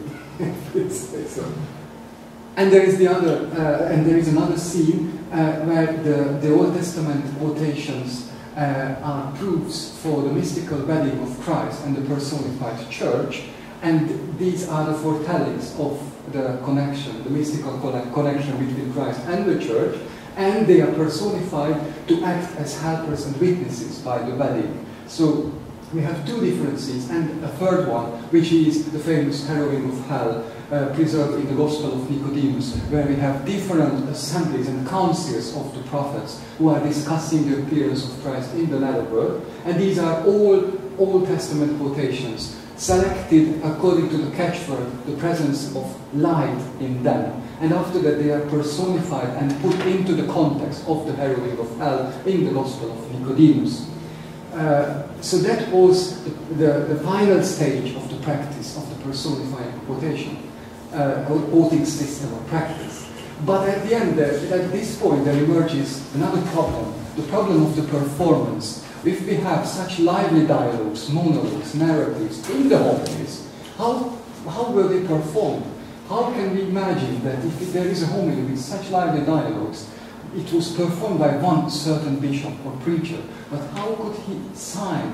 And there is the other, and there is another scene where the Old Testament quotations are proofs for the mystical wedding of Christ and the personified church, and these are the foretellings of the connection, the mystical connection between Christ and the church, and they are personified to act as helpers and witnesses by the wedding. So we have two differences, and a third one, which is the famous harrowing of hell, preserved in the Gospel of Nicodemus, where we have different assemblies and councils of the prophets who are discussing the appearance of Christ in the latter world, and these are all Old Testament quotations, selected according to the catchword, the presence of light in them. And after that they are personified and put into the context of the harrowing of hell in the Gospel of Nicodemus. So that was the final stage of the practice of the personifying quotation, quoting system or practice. But at the end, at this point, there emerges another problem, the problem of the performance. If we have such lively dialogues, monologues, narratives in the homilies, how will they perform? How can we imagine that if there is a homily with such lively dialogues, it was performed by one certain bishop or preacher, but how could he sign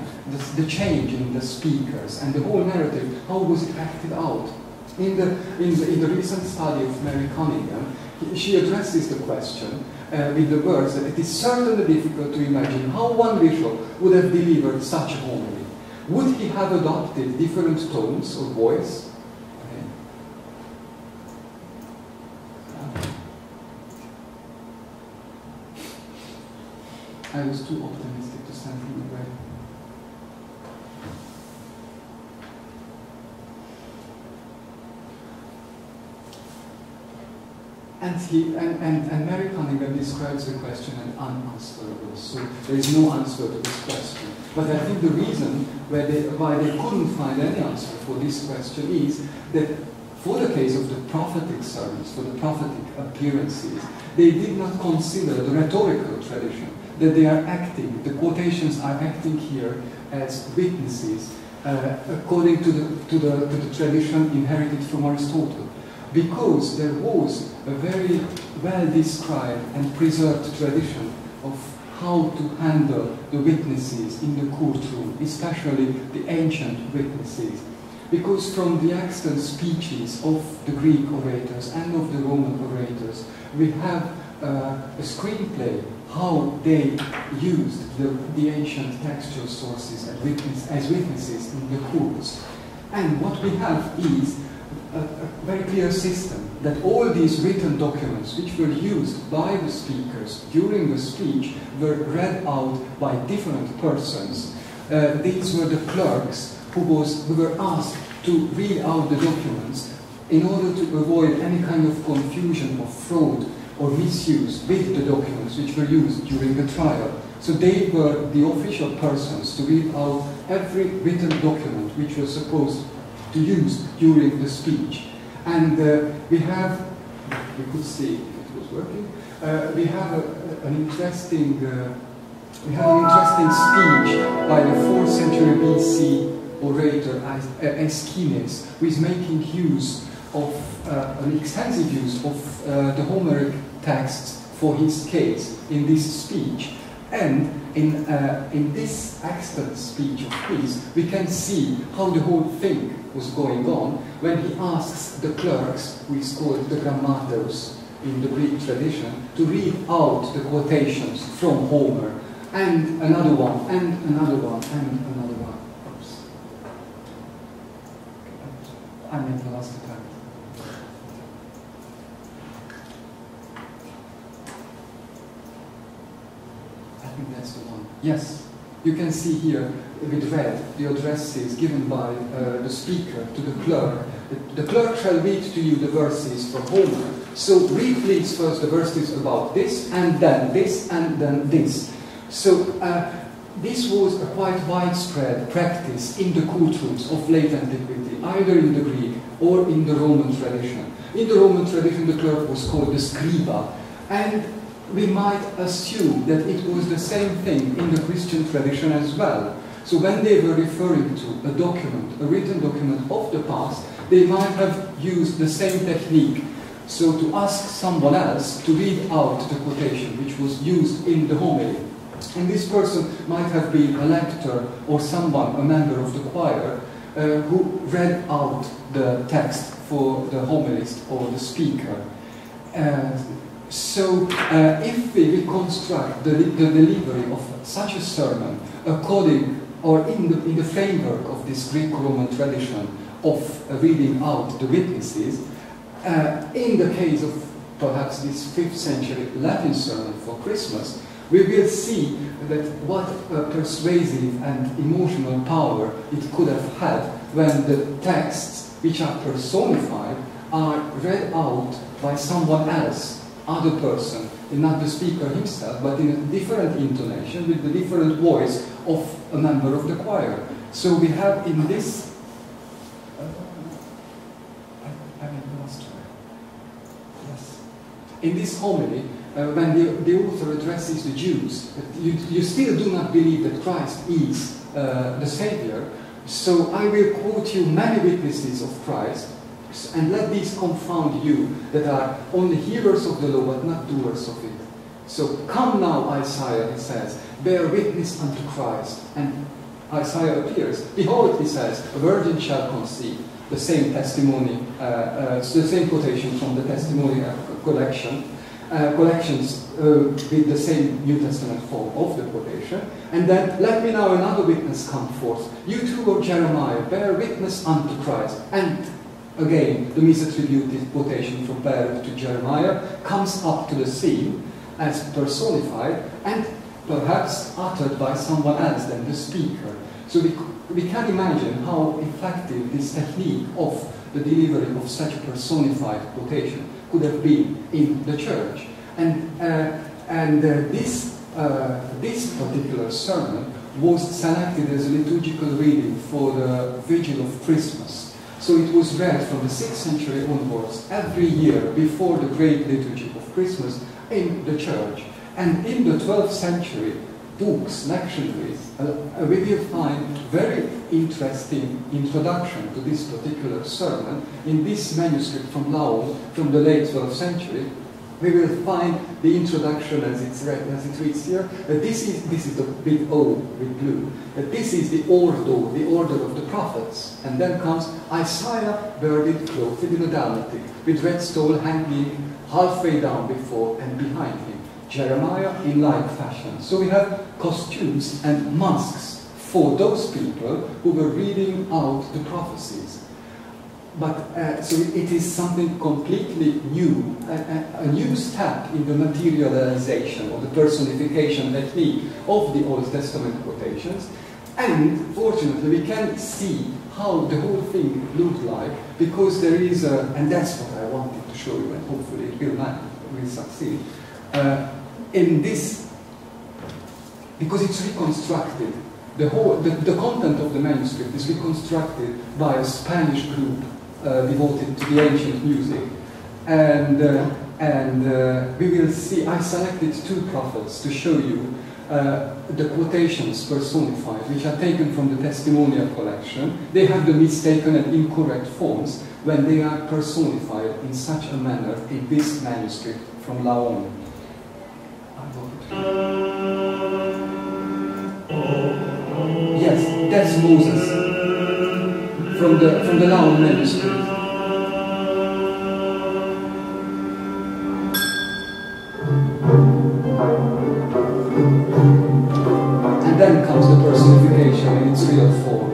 the change in the speakers and the whole narrative? How was it acted out? In the recent study of Mary Cunningham, she addresses the question with the words that it is certainly difficult to imagine how one bishop would have delivered such a homily. Would he have adopted different tones or voice? I was too optimistic to stand in the way. And Mary Cunningham describes the question as unanswerable. So there is no answer to this question. But I think the reason why they couldn't find any answer for this question is that for the case of the prophetic sermons, for the prophetic appearances, they did not consider the rhetorical tradition, that they are acting, the quotations are acting here as witnesses according to the tradition inherited from Aristotle. Because there was a very well described and preserved tradition of how to handle the witnesses in the courtroom, especially the ancient witnesses. Because from the extant speeches of the Greek orators and of the Roman orators, we have a screenplay how they used the ancient textual sources as witnesses in the courts. And what we have is a very clear system that all these written documents which were used by the speakers during the speech were read out by different persons. These were the clerks who were asked to read out the documents in order to avoid any kind of confusion or fraud or misuse with the documents which were used during the trial. So they were the official persons to read out every written document which was supposed to use during the speech. And we could see if it was working, we have an interesting speech by the 4th century BC orator Aeschines, who is making use of an extensive use of the Homeric texts for his case in this speech. And in this extant speech of his, we can see how the whole thing was going on when he asks the clerks, who is called the grammatos in the Greek tradition, to read out the quotations from Homer, and another one, and another one, and another one. Oops. I made the last attempt. I think that's the one. Yes. You can see here with red the addresses given by the speaker to the clerk. The clerk shall read to you the verses from Homer. So read please first the verses about this, and then this, and then this. So this was a quite widespread practice in the courtrooms of late antiquity, either in the Greek or in the Roman tradition. In the Roman tradition, the clerk was called the scriba, and we might assume that it was the same thing in the Christian tradition as well. So when they were referring to a document, a written document of the past, they might have used the same technique. So to ask someone else to read out the quotation which was used in the homily. And this person might have been a lector or someone, a member of the choir, who read out the text for the homilist or the speaker. So if we reconstruct the delivery of such a sermon according or in the framework of this Greek-Roman tradition of reading out the witnesses, in the case of perhaps this 5th century Latin sermon for Christmas, we will see that what persuasive and emotional power it could have had when the texts which are personified are read out by someone else, other person, and not the speaker himself, but in a different intonation with the different voice of a member of the choir. So we have in this in this homily, when the author addresses the Jews, you still do not believe that Christ is the Savior, so I will quote you many witnesses of Christ, and let these confound you that are only hearers of the law but not doers of it. So come now, Isaiah, he says, bear witness unto Christ. And Isaiah appears. Behold, he says, a virgin shall conceive. The same testimony, the same quotation from the testimony collections with the same New Testament form of the quotation. And then, let me now another witness come forth. You too, O Jeremiah, bear witness unto Christ. And again, the misattributed quotation from Baruch to Jeremiah comes up to the scene as personified and perhaps uttered by someone else than the speaker. So we can imagine how effective this technique of the delivery of such a personified quotation could have been in the church. And this particular sermon was selected as a liturgical reading for the Vigil of Christmas. So it was read from the 6th century onwards every year before the great liturgy of Christmas in the church. And in the 12th century, books, lectionaries, we will find very interesting introduction to this particular sermon. In this manuscript from Laon, from the late 12th century, we will find the introduction as it reads here. This is the big O with blue. This is the ordo, the order of the prophets. And then comes Isaiah, girded, clothed in a dalmatic, with red stole hanging halfway down before and behind him. Jeremiah in like fashion. So we have costumes and masks for those people who were reading out the prophecies. But so it is something completely new, a new step in the materialization or the personification technique of the Old Testament quotations. And fortunately, we can see how the whole thing looked like, because there is a, and that's what I wanted to show you, and hopefully it will succeed. In this, because it's reconstructed, the content of the manuscript is reconstructed by a Spanish group devoted to the ancient music, and we will see. I selected 2 prophets to show you the quotations personified, which are taken from the testimonial collection. They have the mistaken and incorrect forms when they are personified in such a manner in this manuscript from Laon. Yes, that's Moses from the Laon manuscript. And then comes the personification in its real form.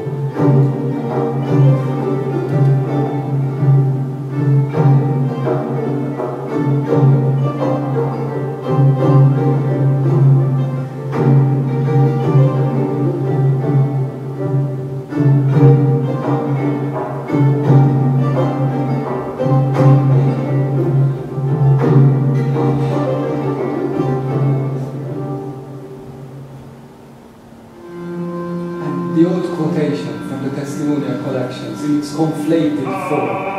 The old quotation from the testimonial collections in its conflated form.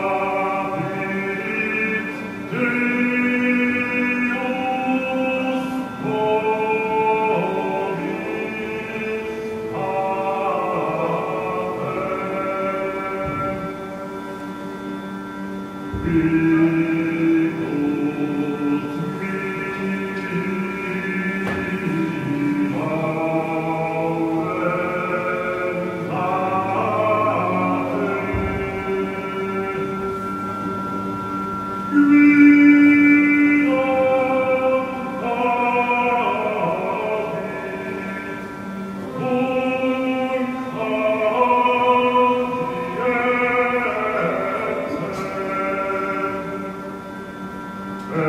And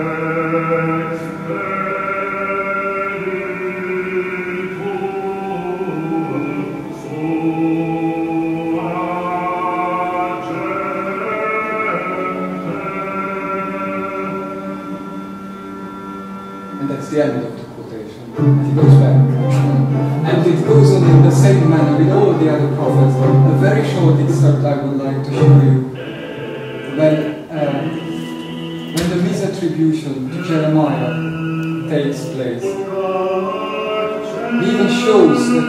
that's the end of the quotation. And he goes back. And it goes on in the same manner with all the other prophets. A very short excerpt I would like to show you. When the misattribution to Jeremiah takes place, he even shows that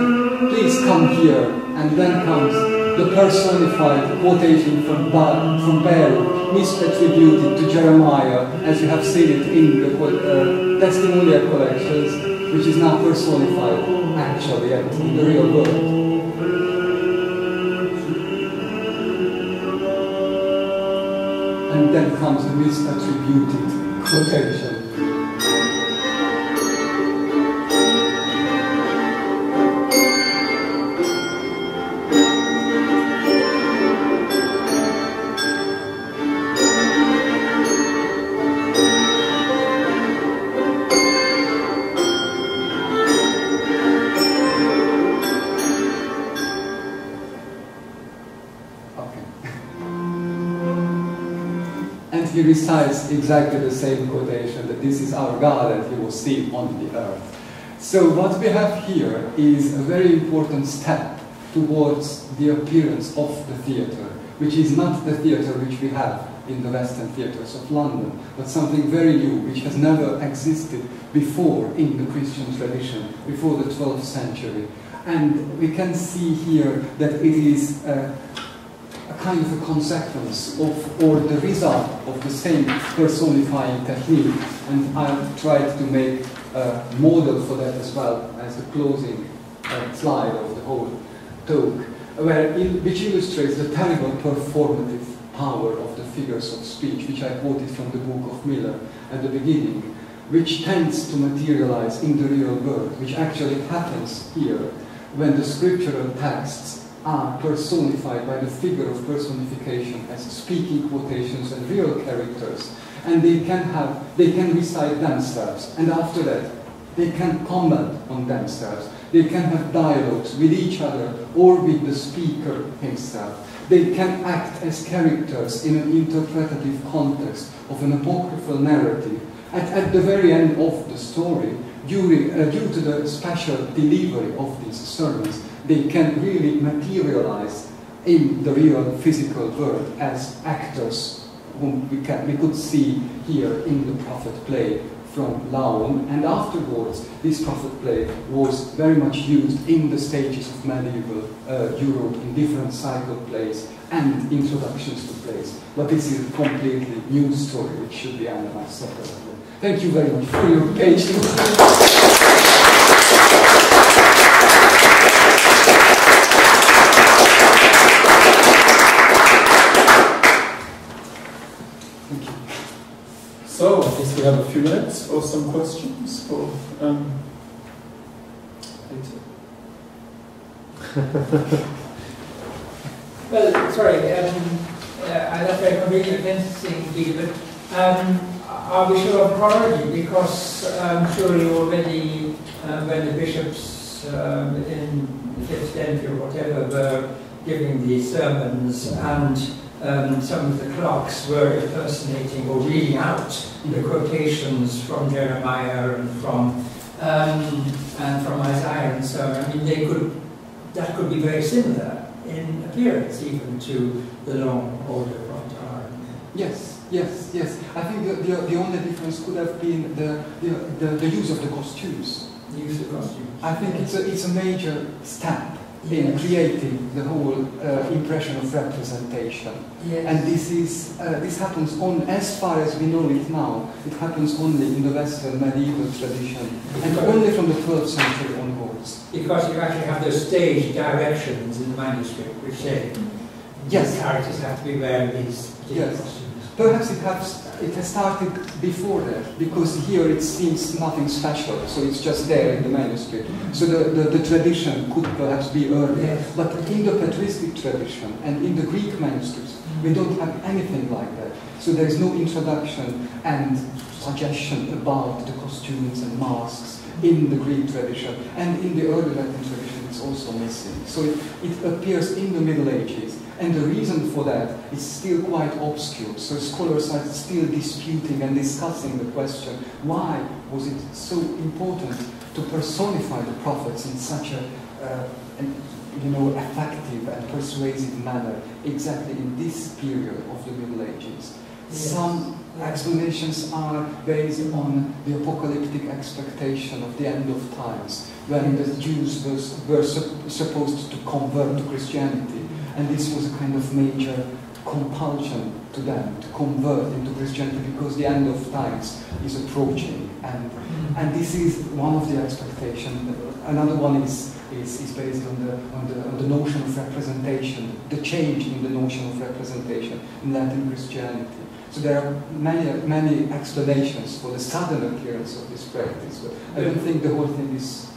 please come here, and then comes the personified quotation from Baruch, misattributed to Jeremiah, as you have seen it in the testimonial collections, which is now personified actually and in the real world. And then comes the misattributed quotation. He recites exactly the same quotation, that this is our God and he was seen on the earth. So what we have here is a very important step towards the appearance of the theatre, which is not the theatre which we have in the Western theatres of London, but something very new, which has never existed before in the Christian tradition, before the 12th century. And we can see here that it is a kind of a consequence of, or the result of the same personifying technique. And I've tried to make a model for that as well as the closing slide of the whole talk, which illustrates the terrible performative power of the figures of speech, which I quoted from the book of Miller at the beginning, which tends to materialize in the real world, which actually happens here when the scriptural texts are personified by the figure of personification as speaking quotations and real characters, and they can recite themselves, and after that they can comment on themselves, they can have dialogues with each other or with the speaker himself, they can act as characters in an interpretative context of an apocryphal narrative. At the very end of the story, due to the special delivery of these sermons, they can really materialize in the real physical world as actors whom we could see here in the prophet play from Laon. And afterwards, this prophet play was very much used in the stages of medieval Europe in different cycle plays and introductions to plays. But this is a completely new story which should be analyzed separately. Thank you very much for your patience.
So, I guess we have a few minutes for some questions for Peter.
Well, sorry, that's very completely interesting, Peter, but are we sure of chronology? Because I'm sure you already, when the bishops in the 5th century or whatever were giving these sermons, and some of the clerks were impersonating or reading out the quotations from Jeremiah and from Isaiah and so on. I mean, that could be very similar in appearance, even to the long order of time.
Yes, yes, yes. I think the only difference could have been the use of the costumes.
The use of costumes.
I think it's a major step in creating the whole impression of representation.
Yes.
And this happens as far as we know it now, it happens only in the Western medieval tradition, and only from the 12th century onwards.
Because you actually have those stage directions in the manuscript which say these characters have to be wearing these particular costumes.
Perhaps it has started before that, because here it seems nothing special, so it's just there in the manuscript. So the tradition could perhaps be earlier.
Yes.
But in the patristic tradition and in the Greek manuscripts, we don't have anything like that. So there is no introduction and suggestion about the costumes and masks in the Greek tradition, and in the early Latin tradition it's also missing. So it appears in the Middle Ages, and the reason for that is still quite obscure. So scholars are still disputing and discussing the question, why was it so important to personify the prophets in such a effective and persuasive manner exactly in this period of the Middle Ages. Yes. Some explanations are based on the apocalyptic expectation of the end of times, when the Jews were supposed to convert to Christianity, and this was a kind of major compulsion to them to convert into Christianity because the end of times is approaching, and this is one of the expectations. Another one is based on the notion of representation, the change in the notion of representation in Latin Christianity. So there are many explanations for the sudden appearance of this practice, but I don't think the whole thing is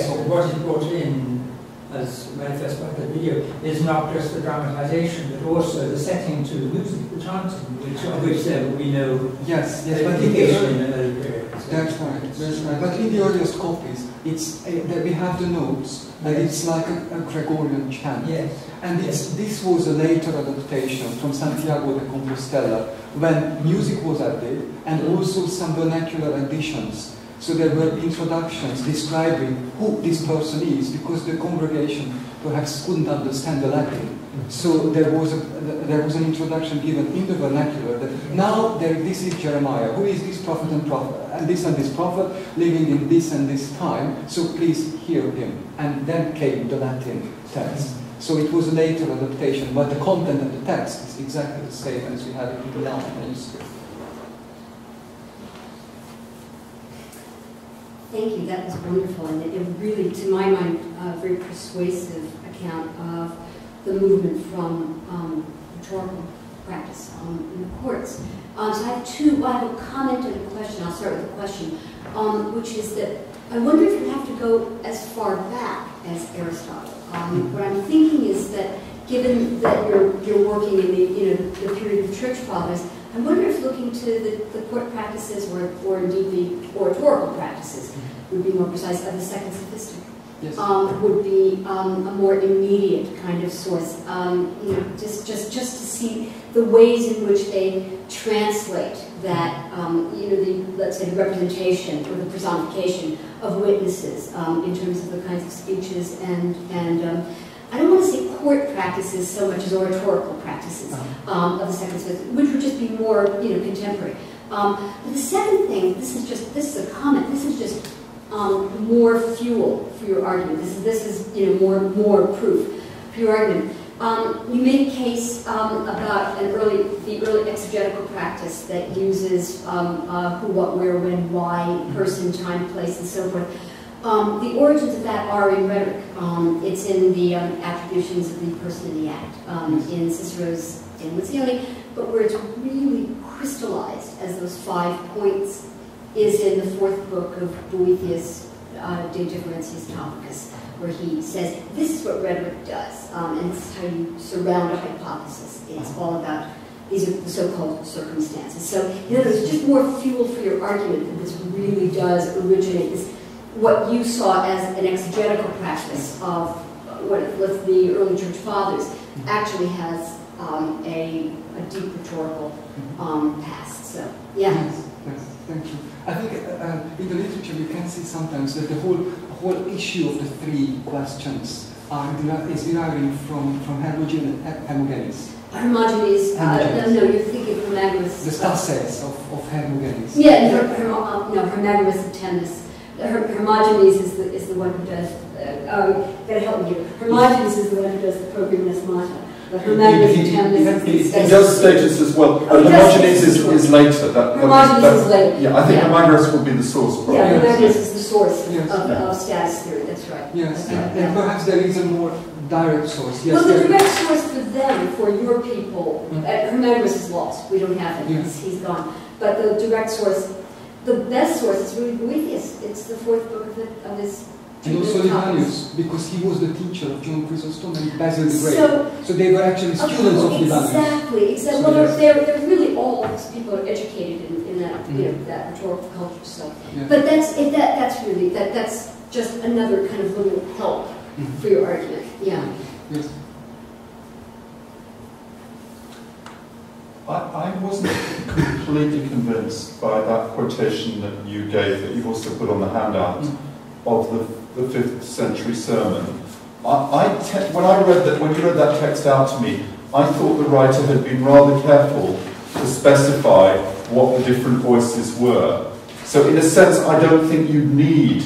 solved.
What is brought in, as manifest by the video, is not just the dramatization, but also the setting to the music, the chanting, which we know.
Yes, but in the early period. That's right. But in the earliest copies, we have the notes, and it's like a Gregorian chant.
Yes.
And this was a later adaptation from Santiago de Compostela, when music was added, and also some vernacular additions. So there were introductions describing who this person is, because the congregation perhaps couldn't understand the Latin. So there was an introduction given in the vernacular that now this is Jeremiah, who is this prophet and this prophet living in this and this time, so please hear him. And then came the Latin text. So it was a later adaptation, but the content of the text is exactly the same as we have it in the Latin manuscript.
Thank you, that was wonderful, and it really, to my mind, a very persuasive account of the movement from rhetorical practice in the courts. So I have a comment and a question. I'll start with a question, which is that I wonder if you have to go as far back as Aristotle. What I'm thinking is that, given that you're working in the period of church fathers, I wonder if looking to the court practices, or indeed the oratorical practices, would be more precise, of the second sophistic, yes. Would be a more immediate kind of source. Just to see the ways in which they translate that, let's say the representation or the personification of witnesses in terms of the kinds of speeches and I don't want to say court practices so much as oratorical practices of the second sophistic, which would just be more, contemporary. But the second thing, this is a comment. This is just more fuel for your argument. This is more proof for your argument. You made a case about the early exegetical practice that uses who, what, where, when, why, person, time, place, and so forth. The origins of that are in rhetoric. It's in the attributions of the person in the act, in Cicero's Lezione, but where it's really crystallized as those 5 points is in the 4th book of Boethius' De Differentiis Topicus, where he says, this is what rhetoric does, and this is how you surround a hypothesis. It's all about, these are the so-called circumstances. So, in other words, just more fuel for your argument that this really does originate this, what you saw as an exegetical practice of what the early church fathers actually has a deep rhetorical past. So, yeah.
Yes, thank you. I think in the literature you can see sometimes that the whole issue of the 3 questions is deriving from Hermogenes.
Hermogenes, no, you're thinking of Hermagoras.
The Stases of Hermogenes.
Yeah, Hermagoras of Temnus. Hermogenes is the one who does, gotta help me here. Hermogenes is the one who does the Program Mata. But Hermagoras of Temnus is...
He does status as well, but Hermogenes is later.
Hermogenes is later.
Yeah, I think Hermagoras would be the source, probably.
Yeah, Hermagoras is the source of status theory, that's right.
Yes, and perhaps there is a more direct source. Yes,
well, the direct source for them, for your people, Hermagoras is lost. We don't have him, he's gone. But the direct source, the best source is really Boethius. It's the 4th book of his...
And also Libanius, because he was the teacher of John Chrysostom and Basil the Great. So they were actually students of Libanius.
Exactly. Well, they're really all people are educated in that, you know, that rhetorical culture. So,
Yeah.
but that's really that's just another kind of little help for your argument. Yeah.
Yes.
I wasn't completely convinced by that quotation that you gave, that you've also put on the handout, of the 5th century sermon. When you read that text out to me, I thought the writer had been rather careful to specify what the different voices were. So in a sense, I don't think you need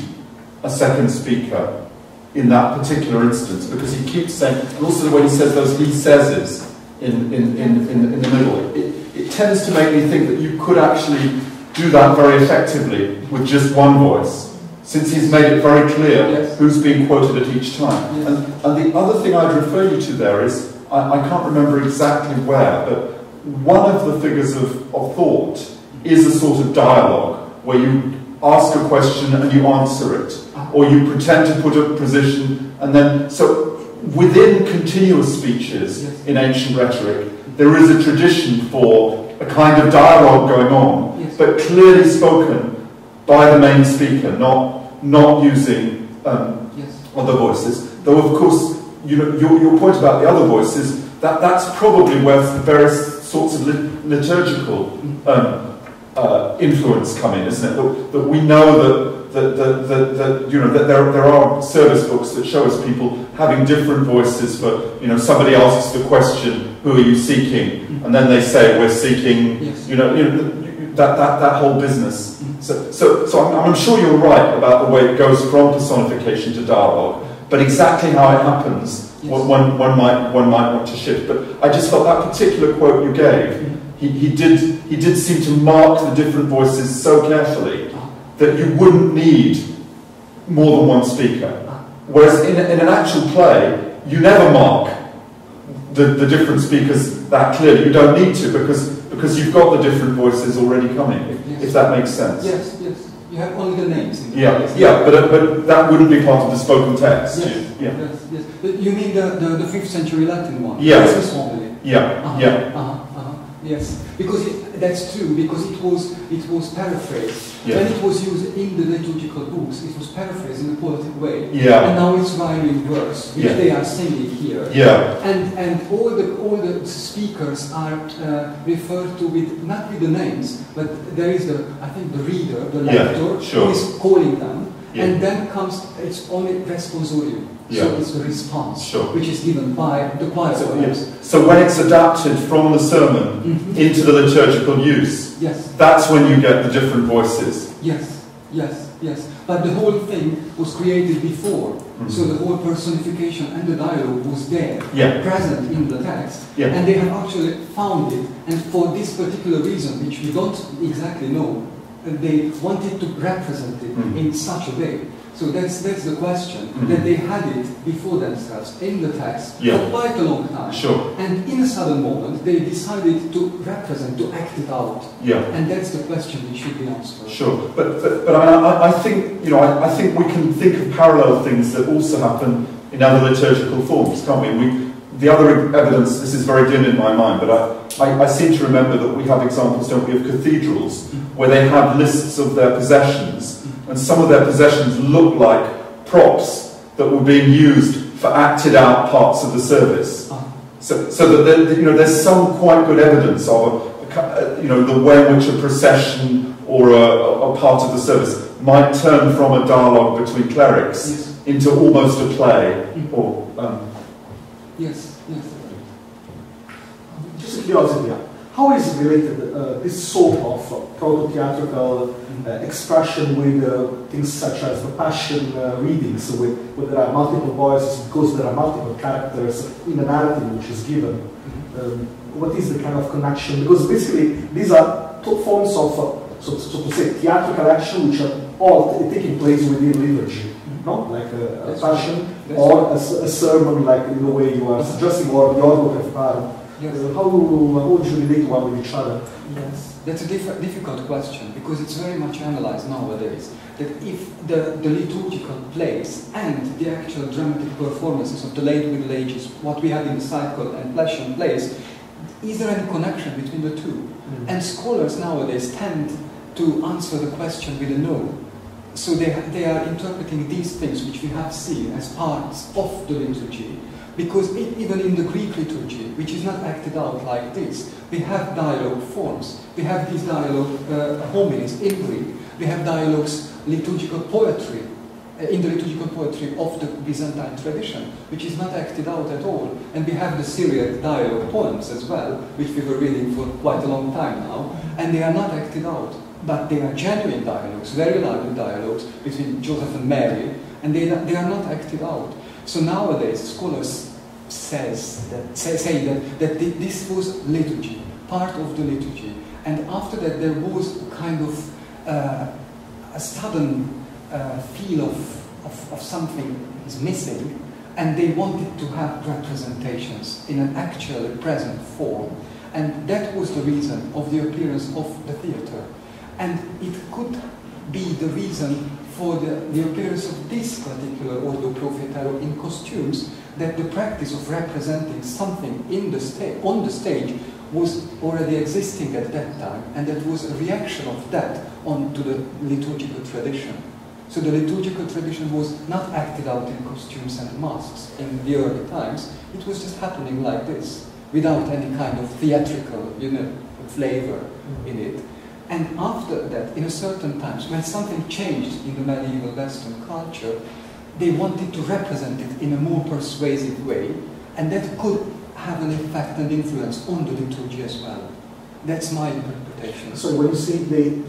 a second speaker in that particular instance, because he keeps saying, and also when he says those he says in the middle, it tends to make me think that you could actually do that very effectively with just one voice, since he's made it very clear who's being quoted at each time. And the other thing I'd refer you to there is, I can't remember exactly where, but one of the figures of thought is a sort of dialogue, where you ask a question and you answer it, or you pretend to put a position, and then, so within continuous speeches in ancient rhetoric, there is a tradition for a kind of dialogue going on, but clearly spoken by the main speaker, not using other voices. Though, of course, you know, your point about the other voices, that's probably where various sorts of liturgical influence come in, isn't it? That we know that you know, that there are service books that show us people having different voices for, you know, somebody asks the question, who are you seeking? And then they say, we're seeking, you know that whole business. So I'm sure you're right about the way it goes from personification to dialogue, but exactly how it happens, one might want to shift. But I just felt that particular quote you gave, he did seem to mark the different voices so carefully that you wouldn't need more than one speaker. Whereas in an actual play, you never mark the different speakers that clearly. You don't need to, because you've got the different voices already coming, if that makes sense.
Yes. You have only the names. In the
but that wouldn't be part of the spoken text.
Yes. But you mean the 5th century Latin one?
Yes.
Yes, because that's true, because it was paraphrased. When it was used in the liturgical books, it was paraphrased in a poetic way. And now it's rhyming verse, which they are singing here. And all the speakers are referred to with, not with the names, but there is I think the reader, the lector, who is calling them. And then comes, it's only responsorium. So it's the response, which is given by the choir.
So when it's adapted from the sermon into the liturgical use, that's when you get the different voices.
Yes. But the whole thing was created before. So the whole personification and the dialogue was there, present in the text. And they have actually found it. And for this particular reason, which we don't exactly know, they wanted to represent it in such a way. So that's the question, that they had it before themselves in the text for quite a long time. And in a sudden moment, they decided to represent, to act it out. And that's the question which should be answered.
But I think, you know, I think we can think of parallel things that also happen in other liturgical forms, can't we? The other evidence, this is very dim in my mind, but I seem to remember that we have examples, don't we, of cathedrals where they have lists of their possessions, and some of their possessions look like props that were being used for acted out parts of the service. So that you know, there's some quite good evidence of you know, the way in which a procession or a part of the service might turn from a dialogue between clerics into almost a play. Or
Yes.
Just a curiosity, how is related this sort of proto-theatrical expression with things such as the Passion readings, where there are multiple voices because there are multiple characters in a narrative which is given? What is the kind of connection? Because basically these are forms of, so to say, theatrical action which are all taking place within liturgy. No? Like a Passion or a sermon, like in the way you are suggesting, or the order of part. How would you relate one with each other?
That's a difficult question, because it's very much analyzed nowadays. That if the liturgical plays and the actual dramatic performances of the late Middle Ages, what we have in the cycle and Passion plays, is there any connection between the two? And scholars nowadays tend to answer the question with a no. So they are interpreting these things which we have seen as parts of the liturgy, because even in the Greek liturgy, which is not acted out like this, we have dialogue forms. We have these dialogue homilies in Greek. We have dialogues, liturgical poetry, in the liturgical poetry of the Byzantine tradition, which is not acted out at all. And we have the Syriac dialogue poems as well, which we were reading for quite a long time now, and they are not acted out. But they are genuine dialogues, very lively dialogues between Joseph and Mary, and they are not acted out. So nowadays, scholars say that this was liturgy, part of the liturgy, and after that there was a kind of a sudden feel of something is missing, and they wanted to have representations in an actually present form, and that was the reason of the appearance of the theatre. And it could be the reason for the appearance of this particular Ordo Profetero in costumes, that the practice of representing something in the on the stage was already existing at that time, and that was a reaction of that onto the liturgical tradition. So the liturgical tradition was not acted out in costumes and masks in the early times. It was just happening like this, without any kind of theatrical, flavor in it. And after that, in a certain times, when something changed in the medieval Western culture, they wanted to represent it in a more persuasive way, and that could have an effect and influence on the liturgy as well. That's my interpretation.
So when you say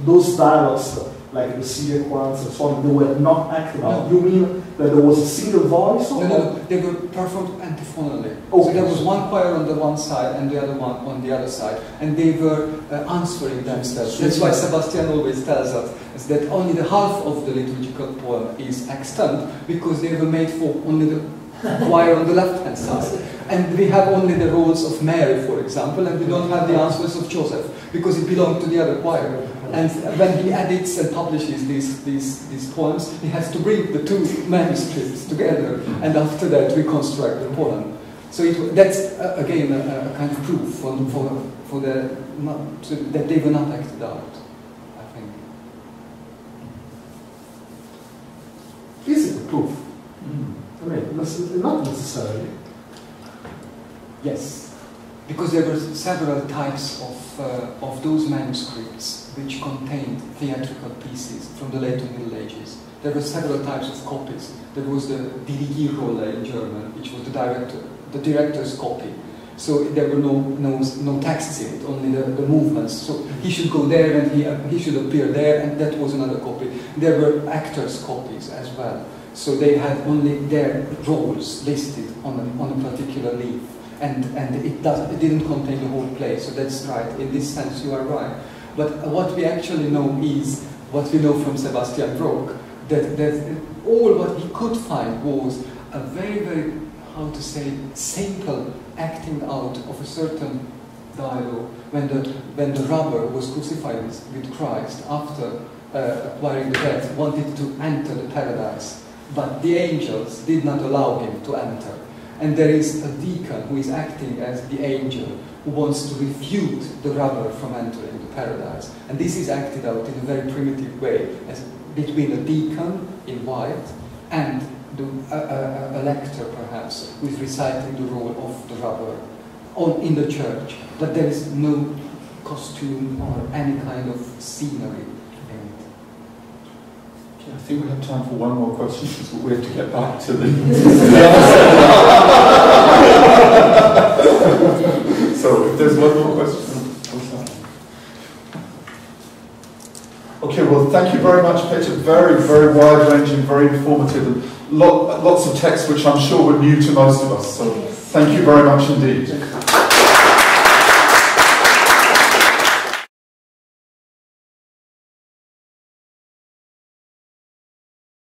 those dialogues, like the Syriac ones and so on, they were not acted out, you mean that there was a single voice? Or
no, they were performed antiphonally.
Okay.
So there was one choir on the one side and the other one on the other side, and they were answering themselves. That's why Sebastian always tells us that only the half of the liturgical poem is extant, because they were made for only the choir on the left-hand side. And we have only the roles of Mary, for example, and we don't have the answers of Joseph, because it belonged to the other choir. And when he edits and publishes these poems, he has to bring the two manuscripts together, and after that reconstruct the poem. So that's again a kind of proof that they were not acted out, I think.
Is it a proof? I mean, not necessarily.
Yes, because there were several types of those manuscripts which contained theatrical pieces from the later Middle Ages. There were several types of copies. There was the Dirigierrolle in German, which was the director's copy. So there were no texts in it, only the movements. So he should go there and he should appear there, and that was another copy. There were actors' copies as well. So they had only their roles listed on a particular leaf. And it didn't contain the whole play, so that's right. In this sense, you are right. But what we actually know is what we know from Sebastian Brock, that all what he could find was a very, very, how to say, simple acting out of a certain dialogue when the robber was crucified with Christ after acquiring the death, wanted to enter the paradise, but the angels did not allow him to enter. And there is a deacon who is acting as the angel who wants to refute the robber from entering the paradise. And this is acted out in a very primitive way, as between a deacon in white and a lector, perhaps, who is reciting the role of the robber in the church. But there is no costume or any kind of scenery.
I think we have time for one more question, because we have to get back to the So if there's one more question. Okay, well, thank you very much, Peter. Very, very wide-ranging, very informative, and lots of texts which I'm sure were new to most of us. So thank you very much indeed.